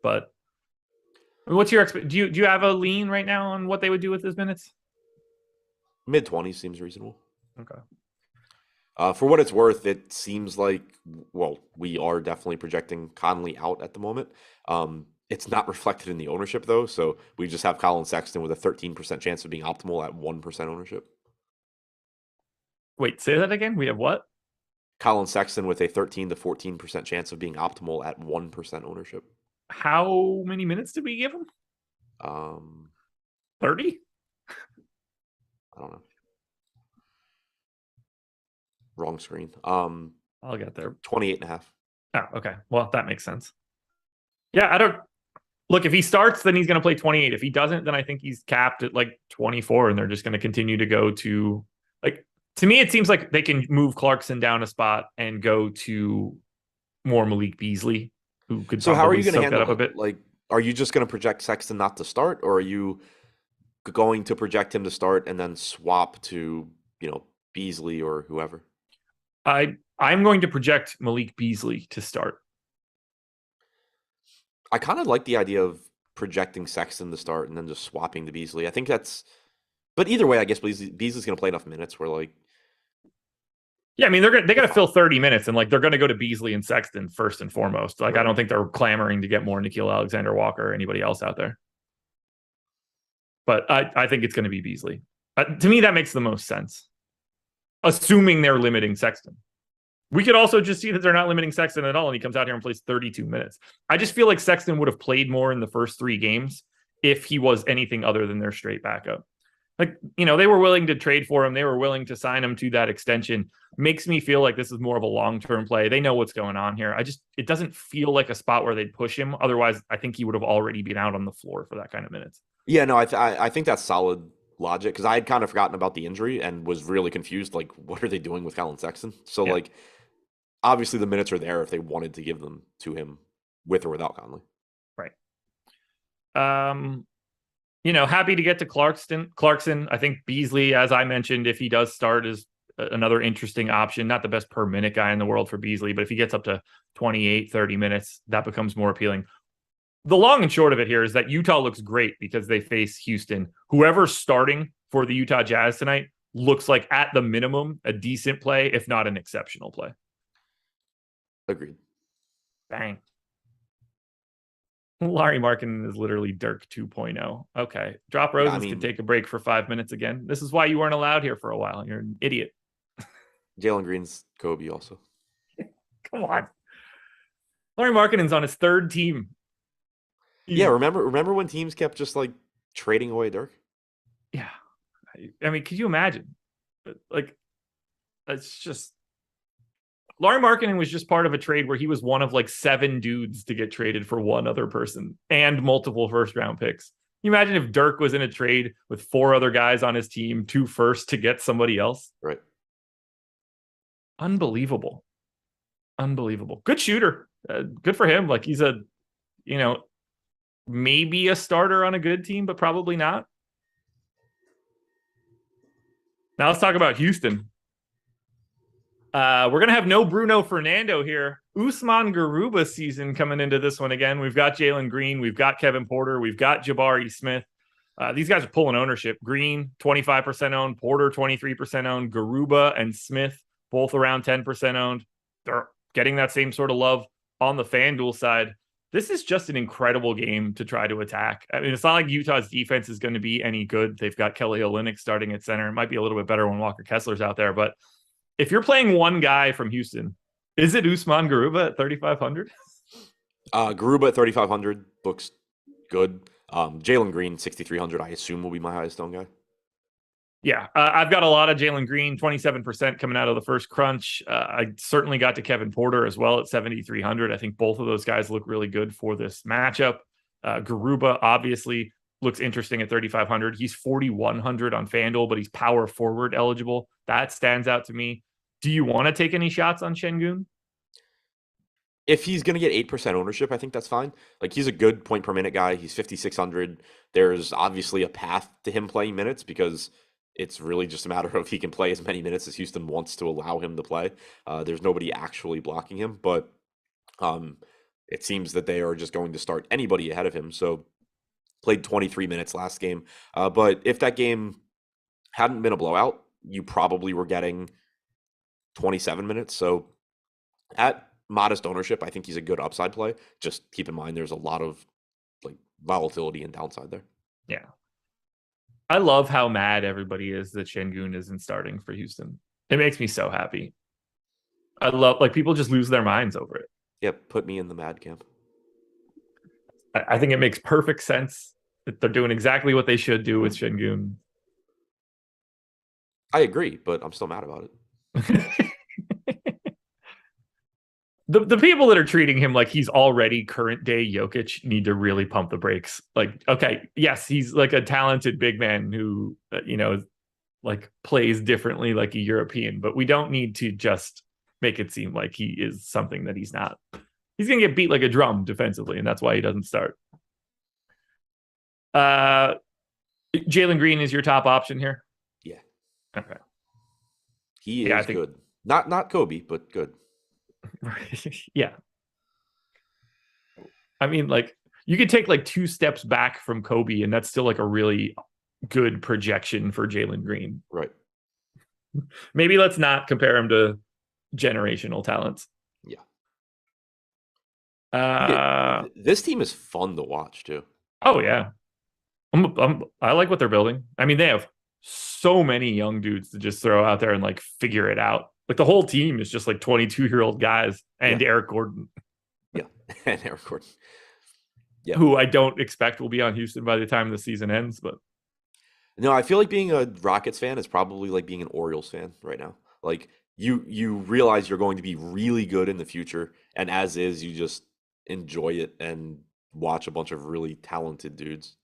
but what's your do you have a lean right now on what they would do with his minutes? Mid-20s seems reasonable. Okay. For what it's worth, it seems like, well, we are definitely projecting Conley out at the moment. It's not reflected in the ownership, though, so we just have Colin Sexton with a 13% chance of being optimal at 1% ownership. Wait, say that again? We have what? Colin Sexton with a 13 to 14% chance of being optimal at 1% ownership. How many minutes did we give him? 30? I don't know. Wrong screen. I'll get there. 28 and a half. Oh, okay. Well, that makes sense. Yeah, I don't look, if he starts, then he's going to play 28. If he doesn't, then I think he's capped at like 24, and they're just going to continue to go to like, to me, it seems like they can move Clarkson down a spot and go to more Malik Beasley, who could. So how are you going to handle that up a bit? Like, are you just going to project Sexton not to start, or are you going to project him to start and then swap to, Beasley or whoever? I'm going to project Malik Beasley to start. I kind of like the idea of projecting Sexton to start and then just swapping to Beasley. I think that's, but either way, I guess Beasley's going to play enough minutes where like. Yeah, I mean, they got to fill 30 minutes, and like they're going to go to Beasley and Sexton first and foremost. Like, right. I don't think they're clamoring to get more Nickeil Alexander-Walker or anybody else out there. But I think it's going to be Beasley. To me, that makes the most sense, assuming they're limiting Sexton. We could also just see that they're not limiting Sexton at all, and he comes out here and plays 32 minutes. I just feel like Sexton would have played more in the first 3 games if he was anything other than their straight backup. Like, they were willing to trade for him. They were willing to sign him to that extension. Makes me feel like this is more of a long-term play. They know what's going on here. It doesn't feel like a spot where they'd push him. Otherwise, I think he would have already been out on the floor for that kind of minutes. Yeah, no, I think that's solid logic, because I had kind of forgotten about the injury and was really confused. Like, what are they doing with Colin Sexton? So, yeah. Like, obviously the minutes are there if they wanted to give them to him with or without Conley. Right. Happy to get to Clarkson. I think Beasley, as I mentioned, if he does start, is another interesting option. Not the best per minute guy in the world for Beasley, but if he gets up to 28, 30 minutes, that becomes more appealing. The long and short of it here is that Utah looks great because they face Houston. Whoever's starting for the Utah Jazz tonight looks like, at the minimum, a decent play, if not an exceptional play. Agreed. Bang. Larry Markkinen is literally Dirk 2.0. Okay. Drop Roses can take a break for 5 minutes again. This is why you weren't allowed here for a while. You're an idiot. Jalen Green's Kobe also. Come on. Larry Markkinen's on his 3rd team. Yeah, remember when teams kept just like trading away Dirk? Yeah. I mean, could you imagine? Like, it's just, Larry Markkinen was just part of a trade where he was one of like 7 dudes to get traded for one other person and multiple first-round picks. Can you imagine if Dirk was in a trade with 4 other guys on his team, 2 first to get somebody else? Right. Unbelievable. Good shooter. Good for him. Like, he's a, maybe a starter on a good team, but probably not. Now let's talk about Houston. We're going to have no Bruno Fernando here. Usman Garuba season coming into this one again. We've got Jalen Green. We've got Kevin Porter. We've got Jabari Smith. These guys are pulling ownership. Green, 25% owned. Porter, 23% owned. Garuba and Smith, both around 10% owned. They're getting that same sort of love on the FanDuel side. This is just an incredible game to try to attack. I mean, it's not like Utah's defense is going to be any good. They've got Kelly Olynyk starting at center. It might be a little bit better when Walker Kessler's out there. But if you're playing one guy from Houston, is it Usman Garuba at 3,500? Garuba at 3,500 looks good. Jalen Green, 6,300, I assume will be my highest owned guy. Yeah, I've got a lot of Jalen Green, 27% coming out of the first crunch. I certainly got to Kevin Porter as well at 7,300. I think both of those guys look really good for this matchup. Garuba obviously looks interesting at 3,500. He's 4,100 on FanDuel, but he's power forward eligible. That stands out to me. Do you want to take any shots on Şengün? If he's going to get 8% ownership, I think that's fine. Like, he's a good point per minute guy. He's 5,600. There's obviously a path to him playing minutes because it's really just a matter of he can play as many minutes as Houston wants to allow him to play. There's nobody actually blocking him, but it seems that they are just going to start anybody ahead of him. So played 23 minutes last game. But if that game hadn't been a blowout, you probably were getting 27 minutes. So at modest ownership, I think he's a good upside play. Just keep in mind there's a lot of like volatility and downside there. Yeah. I love how mad everybody is that Şengün isn't starting for Houston. It makes me so happy. I love, like, people just lose their minds over it. Yeah, put me in the mad camp. I think it makes perfect sense that they're doing exactly what they should do with Şengün. I agree, but I'm still mad about it. The people that are treating him like he's already current day Jokic need to really pump the brakes. Like, okay, yes, he's like a talented big man who, like plays differently like a European, but we don't need to just make it seem like he is something that he's not. He's going to get beat like a drum defensively, and that's why he doesn't start. Jalen Green is your top option here? Yeah. Okay. He is good. Not Kobe, but good. Yeah. I mean, like, you could take like 2 steps back from Kobe, and that's still like a really good projection for Jalen Green. Right. Maybe let's not compare him to generational talents. Yeah. This team is fun to watch too. Oh yeah. I like what they're building. I mean, they have so many young dudes to just throw out there and like figure it out. Like, the whole team is just like 22-year-old guys and Eric Gordon. Yeah, and Eric Gordon. Yeah, who I don't expect will be on Houston by the time the season ends. But no, I feel like being a Rockets fan is probably like being an Orioles fan right now. Like, you realize you're going to be really good in the future, and as is, you just enjoy it and watch a bunch of really talented dudes.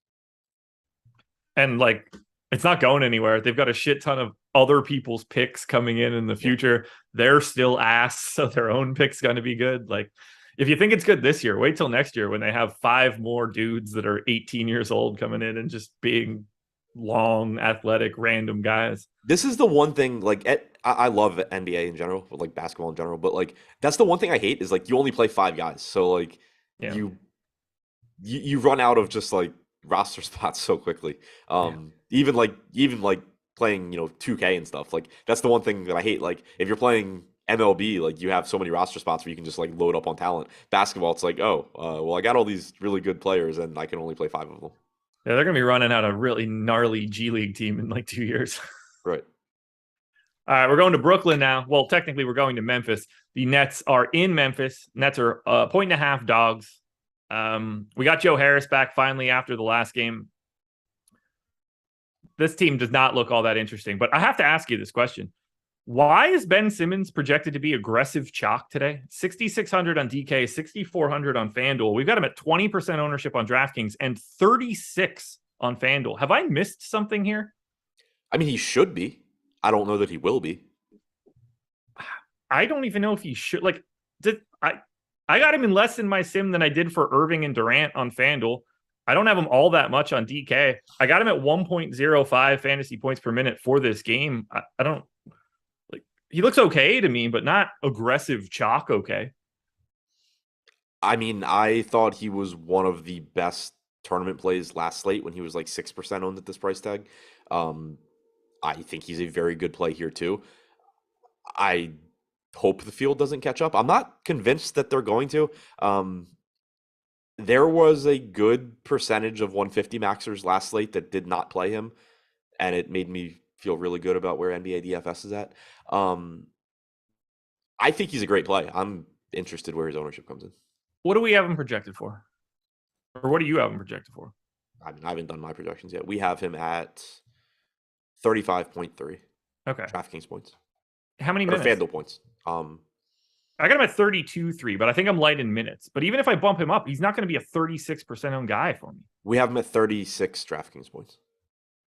And like, it's not going anywhere. They've got a shit ton of other people's picks coming in the future. Yeah. They're still ass, so their own pick's going to be good. Like, if you think it's good this year, wait till next year when they have 5 more dudes that are 18 years old coming in and just being long, athletic, random guys. This is the one thing, like, I love NBA in general, like basketball in general, but like, that's the one thing I hate is like, you only play 5 guys. So like, you run out of just like roster spots so quickly. Even like playing, 2K and stuff. Like, that's the one thing that I hate. Like, if you're playing MLB, like, you have so many roster spots where you can just like load up on talent. Basketball, it's like, well, I got all these really good players and I can only play 5 of them. Yeah, they're gonna be running out a really gnarly G League team in like 2 years. Right. All right, we're going to Brooklyn now. Well, technically, we're going to Memphis. The Nets are in Memphis. Nets are 1.5 dogs. We got Joe Harris back finally after the last game. This team does not look all that interesting, but I have to ask you this question. Why is Ben Simmons projected to be aggressive chalk today? 6,600 on DK, 6,400 on FanDuel. We've got him at 20% ownership on DraftKings and 36 on FanDuel. Have I missed something here? I mean, he should be. I don't know that he will be. I don't even know if he should. Like, I got him in less in my sim than I did for Irving and Durant on FanDuel. I don't have him all that much on DK. I got him at 1.05 fantasy points per minute for this game. I don't like. He looks okay to me, but not aggressive chalk okay. I mean, I thought he was one of the best tournament plays last slate when he was like 6% owned at this price tag. I think he's a very good play here too. I hope the field doesn't catch up. I'm not convinced that they're going to. There was a good percentage of 150 maxers last slate that did not play him, and it made me feel really good about where NBA DFS is at. I think he's a great play. I'm interested where his ownership comes in. What do we have him projected for? Or what do you have him projected for? I mean, I haven't done my projections yet. We have him at 35.3. Okay. DraftKings points. How many Or minutes? FanDuel points. I got him at 32.3, but I think I'm light in minutes. But even if I bump him up, he's not going to be a 36% owned guy for me. We have him at 36 DraftKings points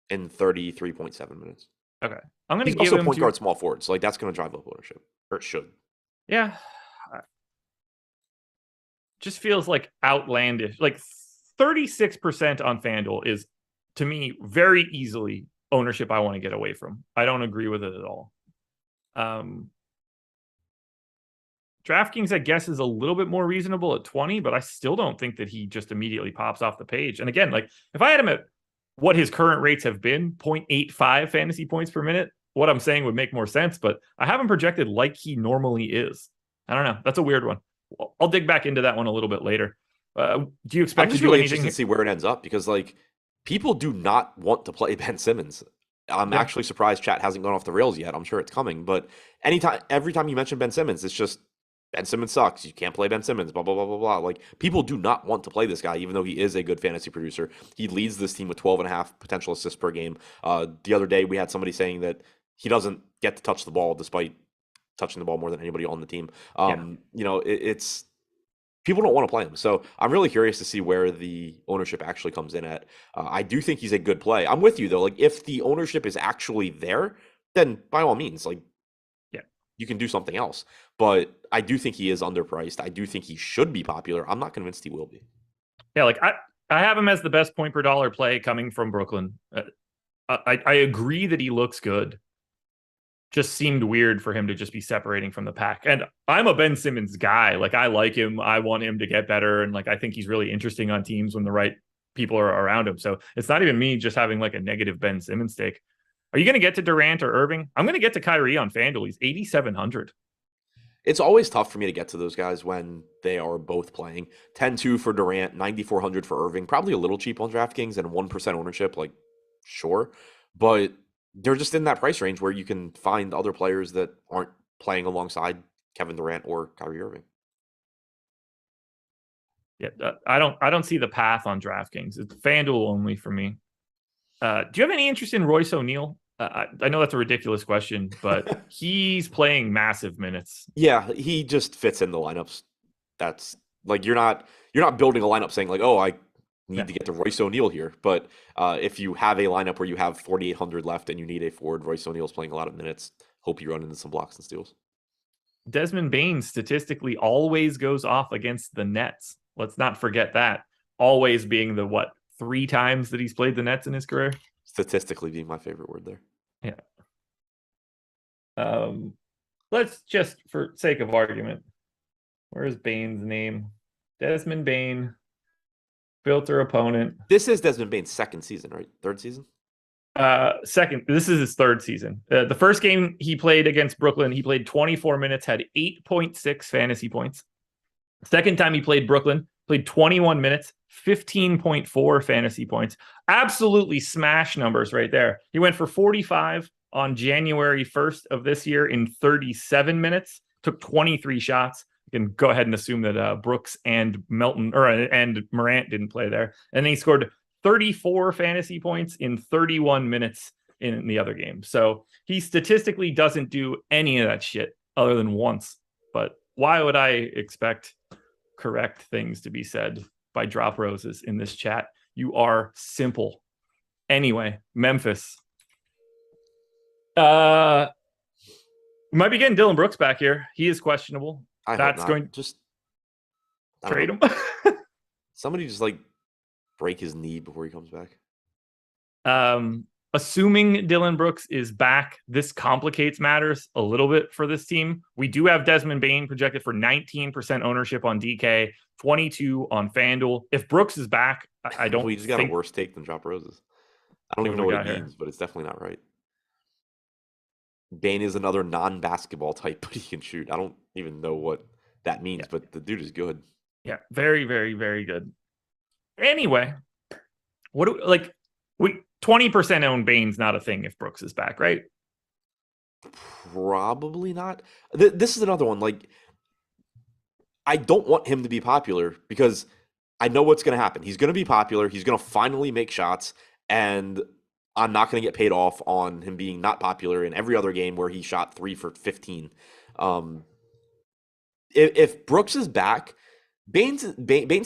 in 33.7 minutes. Okay. I'm going to He's give also him point guard, small forward. So, like, that's going to drive up ownership. Or it should. Yeah. Just feels like outlandish. Like 36% on FanDuel is, to me, very easily ownership I want to get away from. I don't agree with it at all. DraftKings, I guess, is a little bit more reasonable at 20, but I still don't think that he just immediately pops off the page. And again, like if I had him at what his current rates have been, 0.85 fantasy points per minute, what I'm saying would make more sense, but I have him projected like he normally is. I don't know. That's a weird one. I'll dig back into that one a little bit later. Do you expect to do really anything? To see where it ends up, because like people do not want to play Ben Simmons. I'm actually surprised chat hasn't gone off the rails yet. I'm sure it's coming, but every time you mention Ben Simmons, it's just Ben Simmons sucks. You can't play Ben Simmons, blah, blah, blah, blah, blah. Like, people do not want to play this guy, even though he is a good fantasy producer. He leads this team with 12.5 potential assists per game. The other day, we had somebody saying that he doesn't get to touch the ball despite touching the ball more than anybody on the team. You know, it's people don't want to play him. So I'm really curious to see where the ownership actually comes in at. I do think he's a good play. I'm with you, though. Like, if the ownership is actually there, then by all means, like, you can do something else. But I do think he is underpriced. I do think he should be popular. I'm not convinced he will be. Yeah, like I have him as the best point per dollar play coming from Brooklyn. I agree that he looks good. Just seemed weird for him to just be separating from the pack. And I'm a Ben Simmons guy. Like, I like him. I want him to get better. And like, I think he's really interesting on teams when the right people are around him. So it's not even me just having like a negative Ben Simmons take. Are you going to get to Durant or Irving? I'm going to get to Kyrie on FanDuel. He's 8,700. It's always tough for me to get to those guys when they are both playing. 10-2 for Durant, 9,400 for Irving. Probably a little cheap on DraftKings and 1% ownership. Like, sure. But they're just in that price range where you can find other players that aren't playing alongside Kevin Durant or Kyrie Irving. Yeah, I don't see the path on DraftKings. It's FanDuel only for me. Do you have any interest in Royce O'Neal? I know that's a ridiculous question, but he's playing massive minutes. Yeah, he just fits in the lineups. That's like you're not building a lineup saying like, oh, I need to get to Royce O'Neal here. But if you have a lineup where you have 4,800 left and you need a forward, Royce O'Neal's playing a lot of minutes. Hope you run into some blocks and steals. Desmond Bane statistically always goes off against the Nets. Let's not forget that. Always being the 3 times that he's played the Nets in his career. Statistically being my favorite word there. Yeah. Let's just, for sake of argument, where's Bane's name? Desmond Bane, filter opponent. This is Desmond Bane's second season, right? Third season? Second. This is his third season. The first game he played against Brooklyn, he played 24 minutes, had 8.6 fantasy points. Second time he played Brooklyn, played 21 minutes, 15.4 fantasy points. Absolutely smash numbers right there. He went for 45 on January 1st of this year in 37 minutes, took 23 shots. You can go ahead and assume that Brooks and and Morant didn't play there. And then he scored 34 fantasy points in 31 minutes in the other game. So he statistically doesn't do any of that shit other than once. But why would I expect correct things to be said by Drop Roses in this chat? You are simple. Anyway, Memphis. Might be getting Dylan Brooks back here. He is questionable. That's going just trade him. Somebody just like break his knee before he comes back. Assuming Dylan Brooks is back, this complicates matters a little bit for this team. We do have Desmond Bane projected for 19% ownership on DK, 22 on FanDuel. If Brooks is back, I don't. Well, he's got a worse take than Drop Roses. I don't even know what it means, but it's definitely not right. Bane is another non-basketball type, but he can shoot. I don't even know what that means, Yeah. but the dude is good. Yeah. Very, very, very good. Anyway, what do like we 20% own Bane's not a thing if Brooks is back, right? Probably not. This is another one. Like, I don't want him to be popular because I know what's going to happen. He's going to be popular. He's going to finally make shots, and I'm not going to get paid off on him being not popular in every other game where he shot 3 for 15. Um, if Brooks is back, Bane's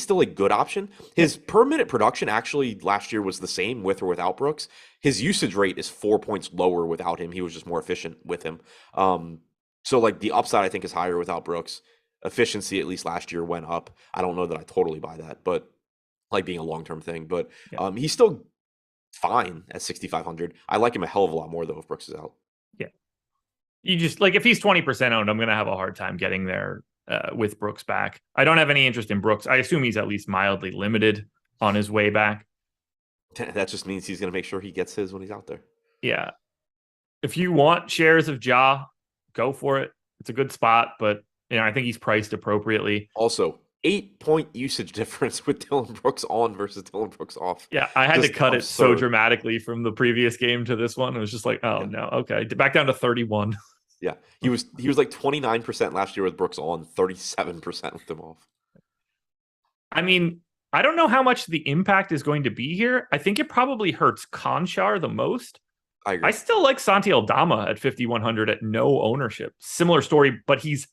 still a good option. His per minute production actually last year was the same with or without Brooks. His usage rate is 4 points lower without him. He was just more efficient with him. So like the upside I think is higher without Brooks. Efficiency at least last year went up. I don't know that I totally buy that, but like being a long term thing. But Yeah. he's still fine at 6,500. I like him a hell of a lot more though if Brooks is out. Yeah. You just like if he's 20% owned, I'm going to have a hard time getting there with Brooks back. I don't have any interest in Brooks. I assume he's at least mildly limited on his way back. That just means he's going to make sure he gets his when he's out there. Yeah. If you want shares of Ja, go for it. It's a good spot, but I think he's priced appropriately. Also, 8-point usage difference with Dillon Brooks on versus Dillon Brooks off. Yeah, I had Just to cut absurd. it so dramatically from the previous game to this one. It was just like, oh no, okay, back down to 31. Yeah, he was like 29% last year with Brooks on, 37% with them off. I mean, I don't know how much the impact is going to be here. I think it probably hurts Conchar the most. I agree. I still like Santi Aldama at 5,100 at no ownership. Similar story, but he's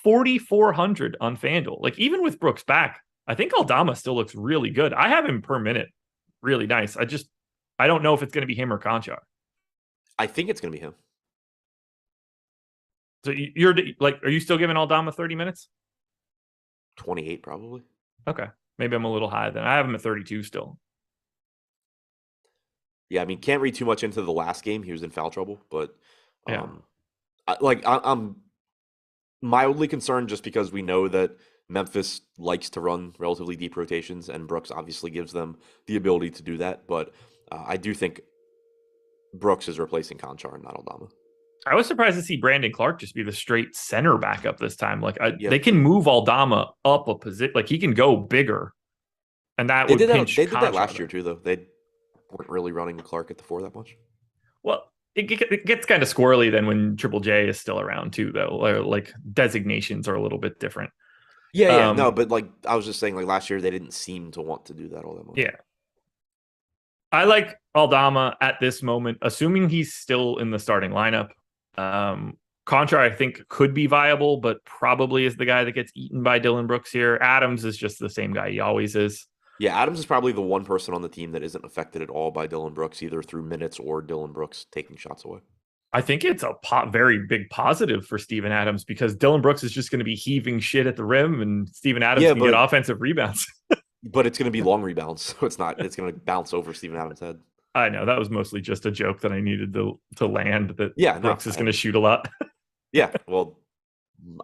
4,400 on FanDuel. Like even with Brooks back, I think Aldama still looks really good. I have him per minute, really nice. I don't know if it's going to be him or Conchar. I think it's going to be him. So you're like, are you still giving Aldama 30 minutes? 28 probably. Okay, maybe I'm a little high then. I have him at 32 still. Yeah, I mean, can't read too much into the last game. He was in foul trouble, but Yeah. I'm mildly concerned just because we know that Memphis likes to run relatively deep rotations, and Brooks obviously gives them the ability to do that. But I do think Brooks is replacing Conchar and not Aldama. I was surprised to see Brandon Clark just be the straight center backup this time. Like they Yep. can move Aldama up a position. Like he can go bigger, and that would pinch. They did that Conchar last there. year too, though. They weren't really running Clark at the 4 that much. Well, it gets kind of squirrely then when Triple J is still around too, though. Like designations are a little bit different. Yeah, no, but like I was just saying, like last year they didn't seem to want to do that all that much. Yeah. I like Aldama at this moment, assuming he's still in the starting lineup. Conchar, I think, could be viable, but probably is the guy that gets eaten by Dillon Brooks here. Adams is just the same guy he always is. Yeah, Adams is probably the one person on the team that isn't affected at all by Dillon Brooks, either through minutes or Dillon Brooks taking shots away. I think it's a very big positive for Steven Adams because Dillon Brooks is just going to be heaving shit at the rim and Steven Adams can get offensive rebounds. But it's going to be long rebounds, so it's going to bounce over Steven Adams' head. I know that was mostly just a joke that I needed to land that Brooks is going to shoot a lot. Yeah, well,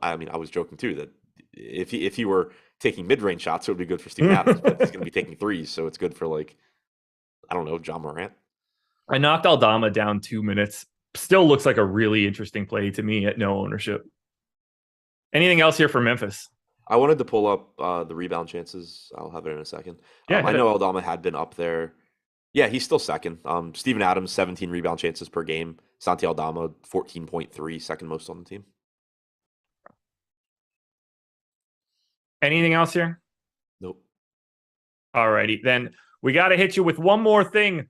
I mean, I was joking too that if he were taking mid-range shots, it would be good for Steven Adams, but he's going to be taking threes, so it's good for like, I don't know, John Morant. I knocked Aldama down 2 minutes. Still looks like a really interesting play to me at no ownership. Anything else here for Memphis? I wanted to pull up the rebound chances. I'll have it in a second. Yeah, I know Aldama had been up there. Yeah, he's still second. Steven Adams, 17 rebound chances per game. Santi Aldama, 14.3, second most on the team. Anything else here? Nope. Alrighty, then we got to hit you with one more thing.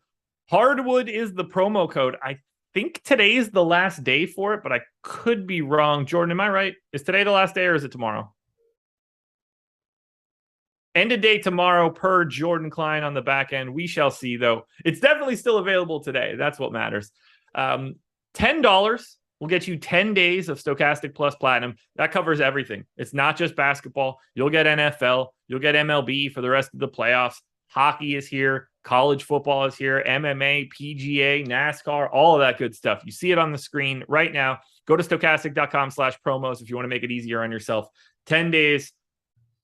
Hardwood is the promo code. I think today is the last day for it, but I could be wrong. Jordan, am I right? Is today the last day or is it tomorrow? End of day tomorrow per Jordan Klein on the back end. We shall see, though. It's definitely still available today. That's what matters. $10 will get you 10 days of Stokastic Plus Platinum. That covers everything. It's not just basketball. You'll get NFL. You'll get MLB for the rest of the playoffs. Hockey is here. College football is here. MMA, PGA, NASCAR, all of that good stuff. You see it on the screen right now. Go to stokastic.com/promos if you want to make it easier on yourself. 10 days.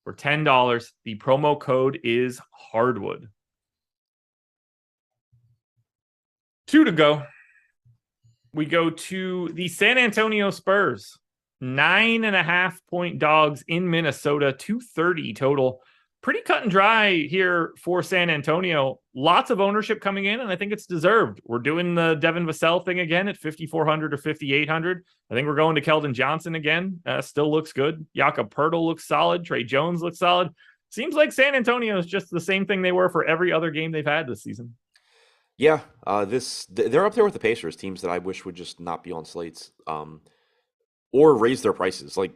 For $10, the promo code is Hardwood. 2 to go. We go to the San Antonio Spurs. 9.5-point dogs in Minnesota, 230 total. Pretty cut and dry here for San Antonio. Lots of ownership coming in, and I think it's deserved. We're doing the Devin Vassell thing again at 5,400 or 5,800. I think we're going to Keldon Johnson again. Still looks good. Jakob Poeltl looks solid. Trey Jones looks solid. Seems like San Antonio is just the same thing they were for every other game they've had this season. Yeah, they're up there with the Pacers, teams that I wish would just not be on slates, or raise their prices. Like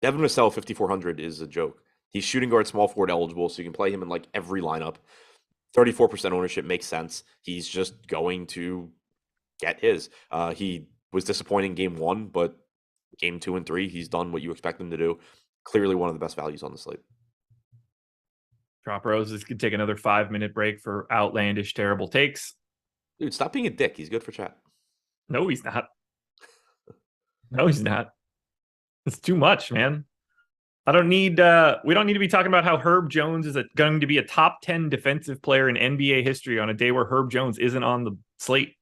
Devin Vassell, 5,400 is a joke. He's shooting guard, small forward eligible, so you can play him in like every lineup. 34% ownership makes sense. He's just going to get his. He was disappointing game 1, but game 2 and 3, he's done what you expect him to do. Clearly one of the best values on the slate. Drop Roses could take another 5-minute break for outlandish, terrible takes. Dude, stop being a dick. He's good for chat. No, he's not. No, he's not. It's too much, man. We don't need to be talking about how Herb Jones is going to be a top 10 defensive player in NBA history on a day where Herb Jones isn't on the slate.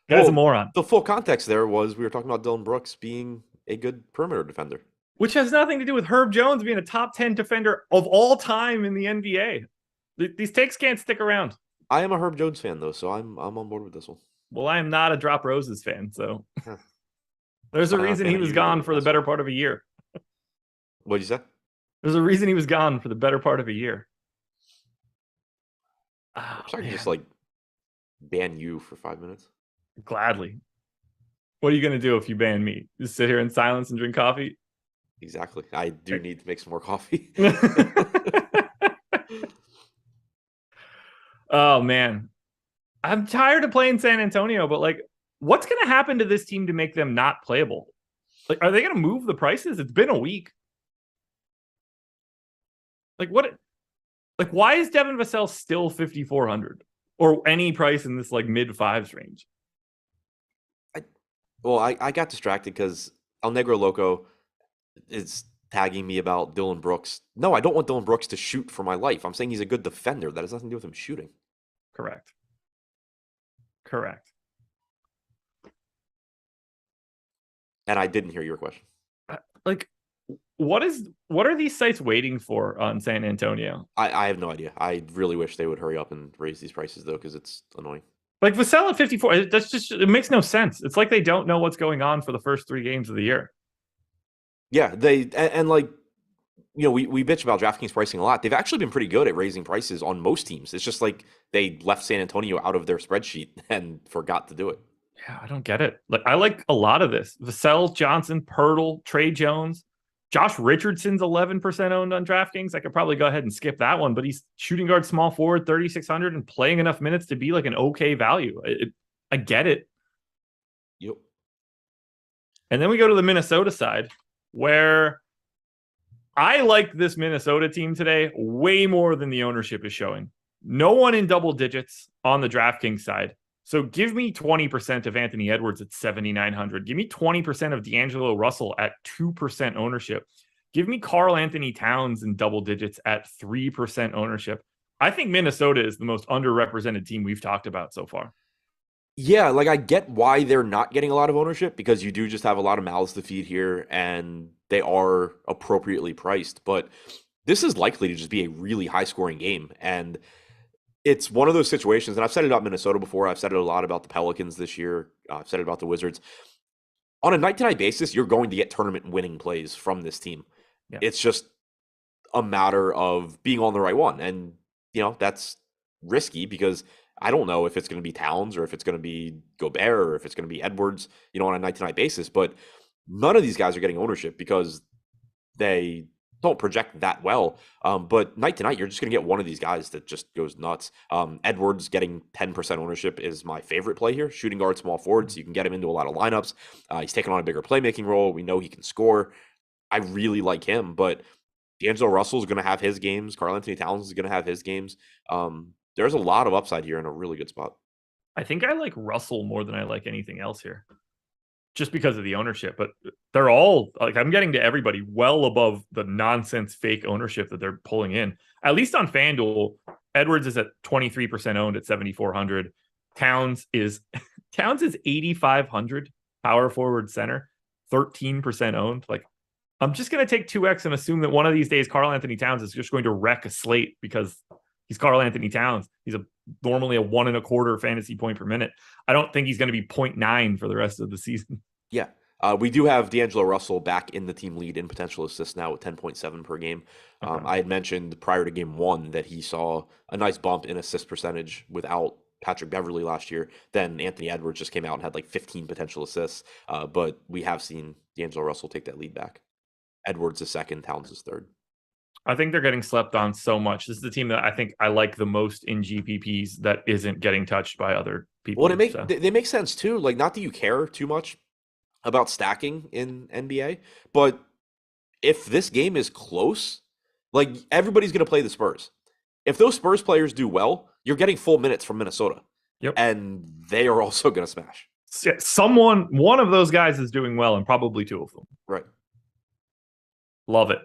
Guy's a moron. The full context there was we were talking about Dylan Brooks being a good perimeter defender. Which has nothing to do with Herb Jones being a top 10 defender of all time in the NBA. These takes can't stick around. I am a Herb Jones fan, though, so I'm on board with this one. Well, I am not a Drop Roses fan, so there's a reason he was gone for the better part of a year. What'd you say? There's a reason he was gone for the better part of a year. I'm sorry to just like ban you for 5 minutes. Gladly. What are you going to do if you ban me? Just sit here in silence and drink coffee? Exactly. I do need to make some more coffee. Oh, man. I'm tired of playing San Antonio, but like, what's going to happen to this team to make them not playable? Like, are they going to move the prices? It's been a week. Like, what? Like, why is Devin Vassell still 5,400 or any price in this like mid fives range? I got distracted because El Negro Loco is tagging me about Dylan Brooks. No, I don't want Dylan Brooks to shoot for my life. I'm saying he's a good defender. That has nothing to do with him shooting. Correct. And I didn't hear your question. Like, what are these sites waiting for on San Antonio? I have no idea. I really wish they would hurry up and raise these prices, though, because it's annoying. Like Vassell at 54, it makes no sense. It's like they don't know what's going on for the first 3 games of the year. Yeah, and like, you know, we bitch about DraftKings pricing a lot. They've actually been pretty good at raising prices on most teams. It's just like they left San Antonio out of their spreadsheet and forgot to do it. Yeah, I don't get it. Like, I like a lot of this. Vassell, Johnson, Poeltl, Trey Jones. Josh Richardson's 11% owned on DraftKings. I could probably go ahead and skip that one, but he's shooting guard, small forward, 3,600 and playing enough minutes to be like an okay value. I get it. Yep. And then we go to the Minnesota side, where I like this Minnesota team today way more than the ownership is showing. No one in double digits on the DraftKings side. So give me 20% of Anthony Edwards at 7,900. Give me 20% of D'Angelo Russell at 2% ownership. Give me Karl Anthony Towns in double digits at 3% ownership. I think Minnesota is the most underrepresented team we've talked about so far. Yeah, like I get why they're not getting a lot of ownership, because you do just have a lot of mouths to feed here and they are appropriately priced. But this is likely to just be a really high scoring game. And it's one of those situations, and I've said it about Minnesota before. I've said it a lot about the Pelicans this year. I've said it about the Wizards. On a night-to-night basis, you're going to get tournament-winning plays from this team. Yeah. It's just a matter of being on the right one. And, you know, that's risky because I don't know if it's going to be Towns or if it's going to be Gobert or if it's going to be Edwards, you know, on a night-to-night basis. But none of these guys are getting ownership because they don't project that well. But night to night, you're just going to get one of these guys that just goes nuts. Edwards getting 10% ownership is my favorite play here. Shooting guard, small forward, so you can get him into a lot of lineups. He's taking on a bigger playmaking role. We know he can score. I really like him, but D'Angelo Russell is going to have his games. Karl Anthony Towns is going to have his games. There's a lot of upside here in a really good spot. I think I like Russell more than I like anything else here, just because of the ownership. But they're all, like, I'm getting to everybody well above the nonsense fake ownership that they're pulling in. At least on FanDuel, Edwards is at 23% owned at 7,400. Towns is Towns is 8,500 power forward center, 13% owned. Like, I'm just going to take 2x and assume that one of these days Karl Anthony Towns is just going to wreck a slate because he's Karl Anthony Towns. He's normally a 1.25 fantasy point per minute. I don't think he's going to be 0.9 for the rest of the season. Yeah. We do have D'Angelo Russell back in the team lead in potential assists now with 10.7 per game. Okay. I had mentioned prior to game one that he saw a nice bump in assist percentage without Patrick Beverley last year. Then Anthony Edwards just came out and had like 15 potential assists. But we have seen D'Angelo Russell take that lead back. Edwards is second, Towns is third. I think they're getting slept on so much. This is the team that I think I like the most in GPPs that isn't getting touched by other people. Well, they make sense too. Like, not that you care too much about stacking in NBA, but if this game is close, like, everybody's going to play the Spurs. If those Spurs players do well, you're getting full minutes from Minnesota. Yep. And they are also going to smash. One of those guys is doing well, and probably two of them. Right. Love it.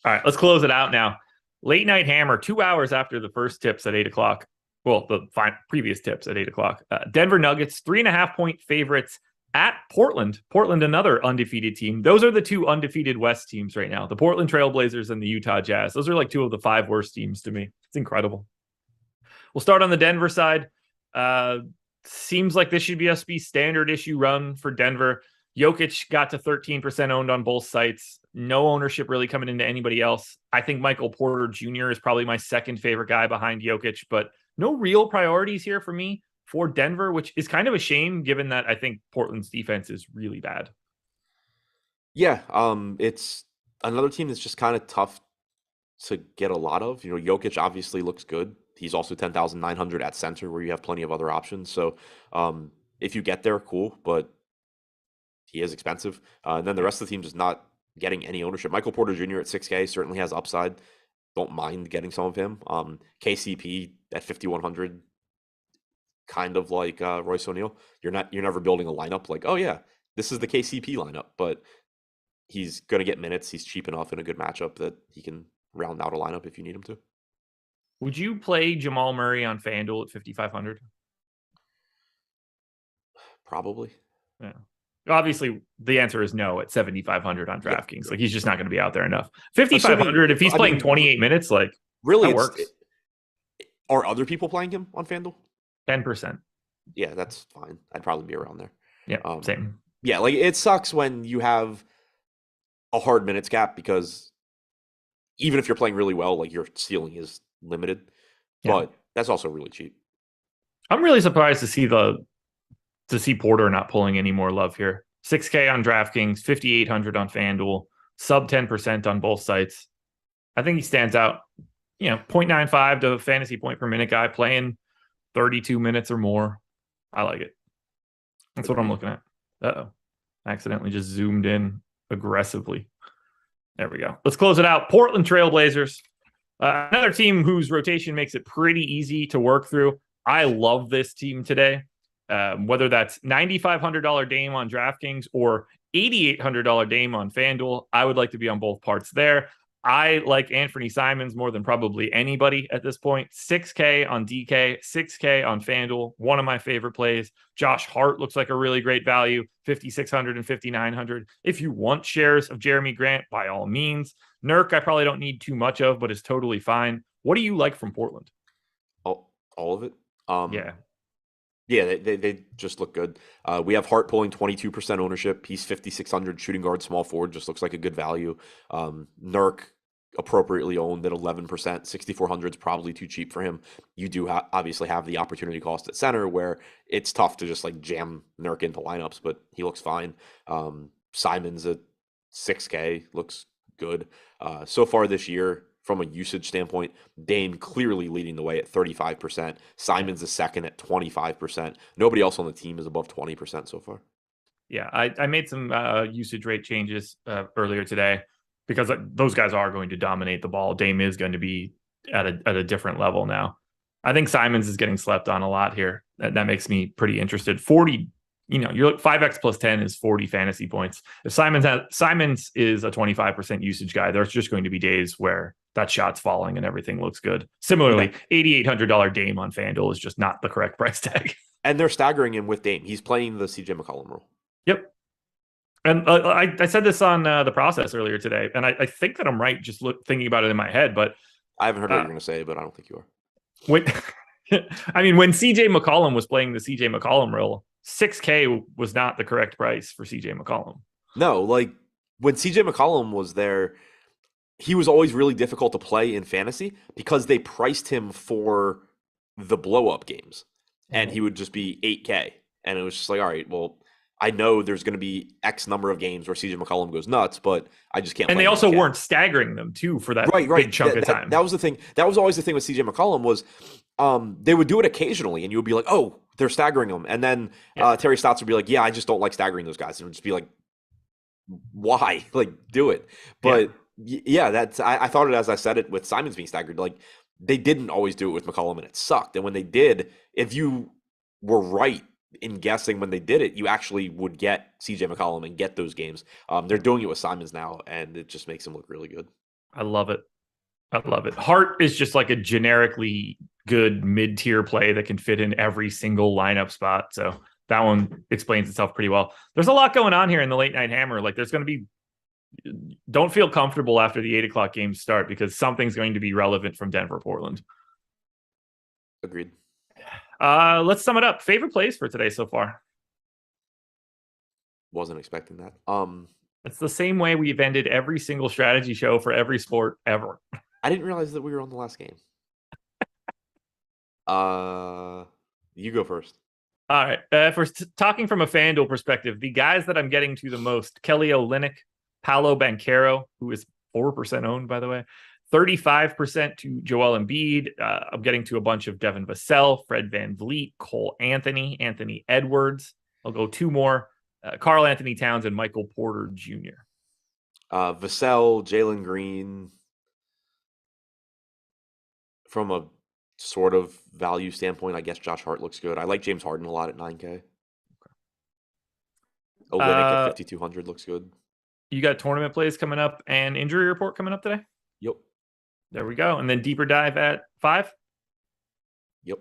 All right, let's close it out now. Late night hammer, 2 hours after the first tips at 8 o'clock. Well, the previous tips at 8 o'clock. Denver Nuggets, 3.5-point favorites at Portland. Portland, another undefeated team. Those are the two undefeated West teams right now. The Portland Trailblazers and the Utah Jazz. Those are like two of the 5 worst teams to me. It's incredible. We'll start on the Denver side. Seems like this should just be standard issue run for Denver. Jokic got to 13% owned on both sites. No ownership really coming into anybody else. I think Michael Porter Jr. is probably my second favorite guy behind Jokic, but no real priorities here for me for Denver, which is kind of a shame given that I think Portland's defense is really bad. Yeah, it's another team that's just kind of tough to get a lot of. You know, Jokic obviously looks good. He's also 10,900 at center where you have plenty of other options. So if you get there, cool, but he is expensive. And then the rest of the team is not getting any ownership. Michael Porter Jr. at 6K certainly has upside. Don't mind getting some of him. KCP at 5,100, kind of like Royce O'Neal. You're never building a lineup like, oh yeah, this is the KCP lineup, but he's going to get minutes. He's cheap enough in a good matchup that he can round out a lineup if you need him to. Would you play Jamal Murray on FanDuel at 5,500? Probably. Yeah. Obviously, the answer is no at 7,500 on DraftKings. Yeah. Like, he's just not going to be out there enough. 5,500, if he's playing 28 minutes, like, really, that works. Are other people playing him on FanDuel? 10%. Yeah, that's fine. I'd probably be around there. Yeah, same. Yeah, like, it sucks when you have a hard minutes cap because even if you're playing really well, like, your ceiling is limited. Yeah. But that's also really cheap. I'm really surprised to see Porter not pulling any more love here. 6K on DraftKings, 5,800 on FanDuel, sub 10% on both sites. I think he stands out. 0.95 to a fantasy point per minute guy playing 32 minutes or more. I like it. That's what I'm looking at. Uh-oh. I accidentally just zoomed in aggressively. There we go. Let's close it out. Portland Trailblazers. Another team whose rotation makes it pretty easy to work through. I love this team today. Whether that's $9,500 Dame on DraftKings or $8,800 Dame on FanDuel, I would like to be on both parts there. I like Anthony Simons more than probably anybody at this point. 6K on DK, 6K on FanDuel, one of my favorite plays. Josh Hart looks like a really great value, 5,600 and 5,900. If you want shares of Jeremy Grant, by all means. Nurk, I probably don't need too much of, but is totally fine. What do you like from Portland? All of it. Yeah. Yeah, they just look good. We have Hart pulling 22% ownership. He's 5,600 shooting guard, small forward, just looks like a good value. Nurk appropriately owned at 11%. 6,400 is probably too cheap for him. You do obviously have the opportunity cost at center where it's tough to just like jam Nurk into lineups, but he looks fine. Simons at 6K looks good. So far this year, from a usage standpoint, Dame clearly leading the way at 35%. Simons is second at 25%. Nobody else on the team is above 20% so far. Yeah, I made some usage rate changes earlier today because those guys are going to dominate the ball. Dame is going to be at a different level now. I think Simons is getting slept on a lot here. That makes me pretty interested. 40, you're like 5x plus 10 is 40 fantasy points. If Simons is a 25% usage guy, there's just going to be days where that shot's falling and everything looks good. Similarly, $8,800 Dame on FanDuel is just not the correct price tag. And they're staggering him with Dame. He's playing the CJ McCollum role. Yep. And I said this on the process earlier today, and I think that I'm right just thinking about it in my head, but I haven't heard what you're going to say, but I don't think you are. When when CJ McCollum was playing the CJ McCollum role, $6K was not the correct price for CJ McCollum. No, like when CJ McCollum was there, he was always really difficult to play in fantasy because they priced him for the blow up games, and he would just be 8K. And it was just like, all right, well, I know there's going to be X number of games where CJ McCollum goes nuts, but I just can't. And they also weren't staggering them too for that big chunk of time. That was the thing. That was always the thing with CJ McCollum was they would do it occasionally, and you would be like, oh, they're staggering them. And then Terry Stotts would be like, yeah, I just don't like staggering those guys. And it would just be like, why? Like, do it. But yeah, that's I thought it as I said it with Simons being staggered. Like, they didn't always do it with McCollum, and it sucked. And when they did, if you were right in guessing when they did it, you actually would get CJ McCollum and get those games. They're doing it with Simons now, and it just makes him look really good. I love it. Hart is just like a generically good mid-tier play that can fit in every single lineup spot. So that one explains itself pretty well. There's a lot going on here in the late night hammer. Like, there's going to be, don't feel comfortable after the 8 o'clock games start, because something's going to be relevant from Denver, Portland. Agreed. Let's sum it up. Favorite plays for today so far? Wasn't expecting that. It's the same way we've ended every single strategy show for every sport ever. I didn't realize that we were on the last game. You go first. All right. If we're talking from a FanDuel perspective, the guys that I'm getting to the most: Kelly Olynyk, Paolo Banchero, who is 4% owned, by the way, 35% to Joel Embiid. I'm getting to a bunch of Devin Vassell, Fred VanVleet, Cole Anthony, Anthony Edwards. I'll go 2 more: Karl Anthony Towns and Michael Porter Jr. Vassell, Jalen Green. From a sort of value standpoint, I guess Josh Hart looks good. I like James Harden a lot at 9K. Okay. Olynyk at 5,200 looks good. You got tournament plays coming up and injury report coming up today? Yep. There we go. And then deeper dive at 5? Yep.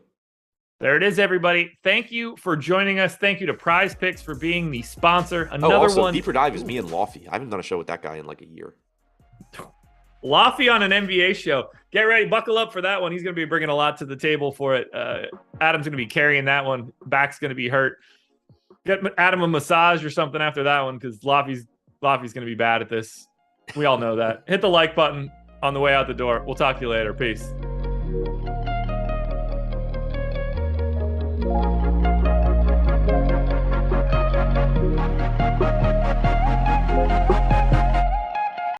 There it is, everybody. Thank you for joining us. Thank you to PrizePicks for being the sponsor. Another one. Deeper dive is me and Lofty. I haven't done a show with that guy in like a year. Lofty on an NBA show. Get ready. Buckle up for that one. He's going to be bringing a lot to the table for it. Adam's going to be carrying that one. Back's going to be hurt. Get Adam a massage or something after that one, because Lofty's going to be bad at this. We all know that. Hit the like button on the way out the door. We'll talk to you later. Peace.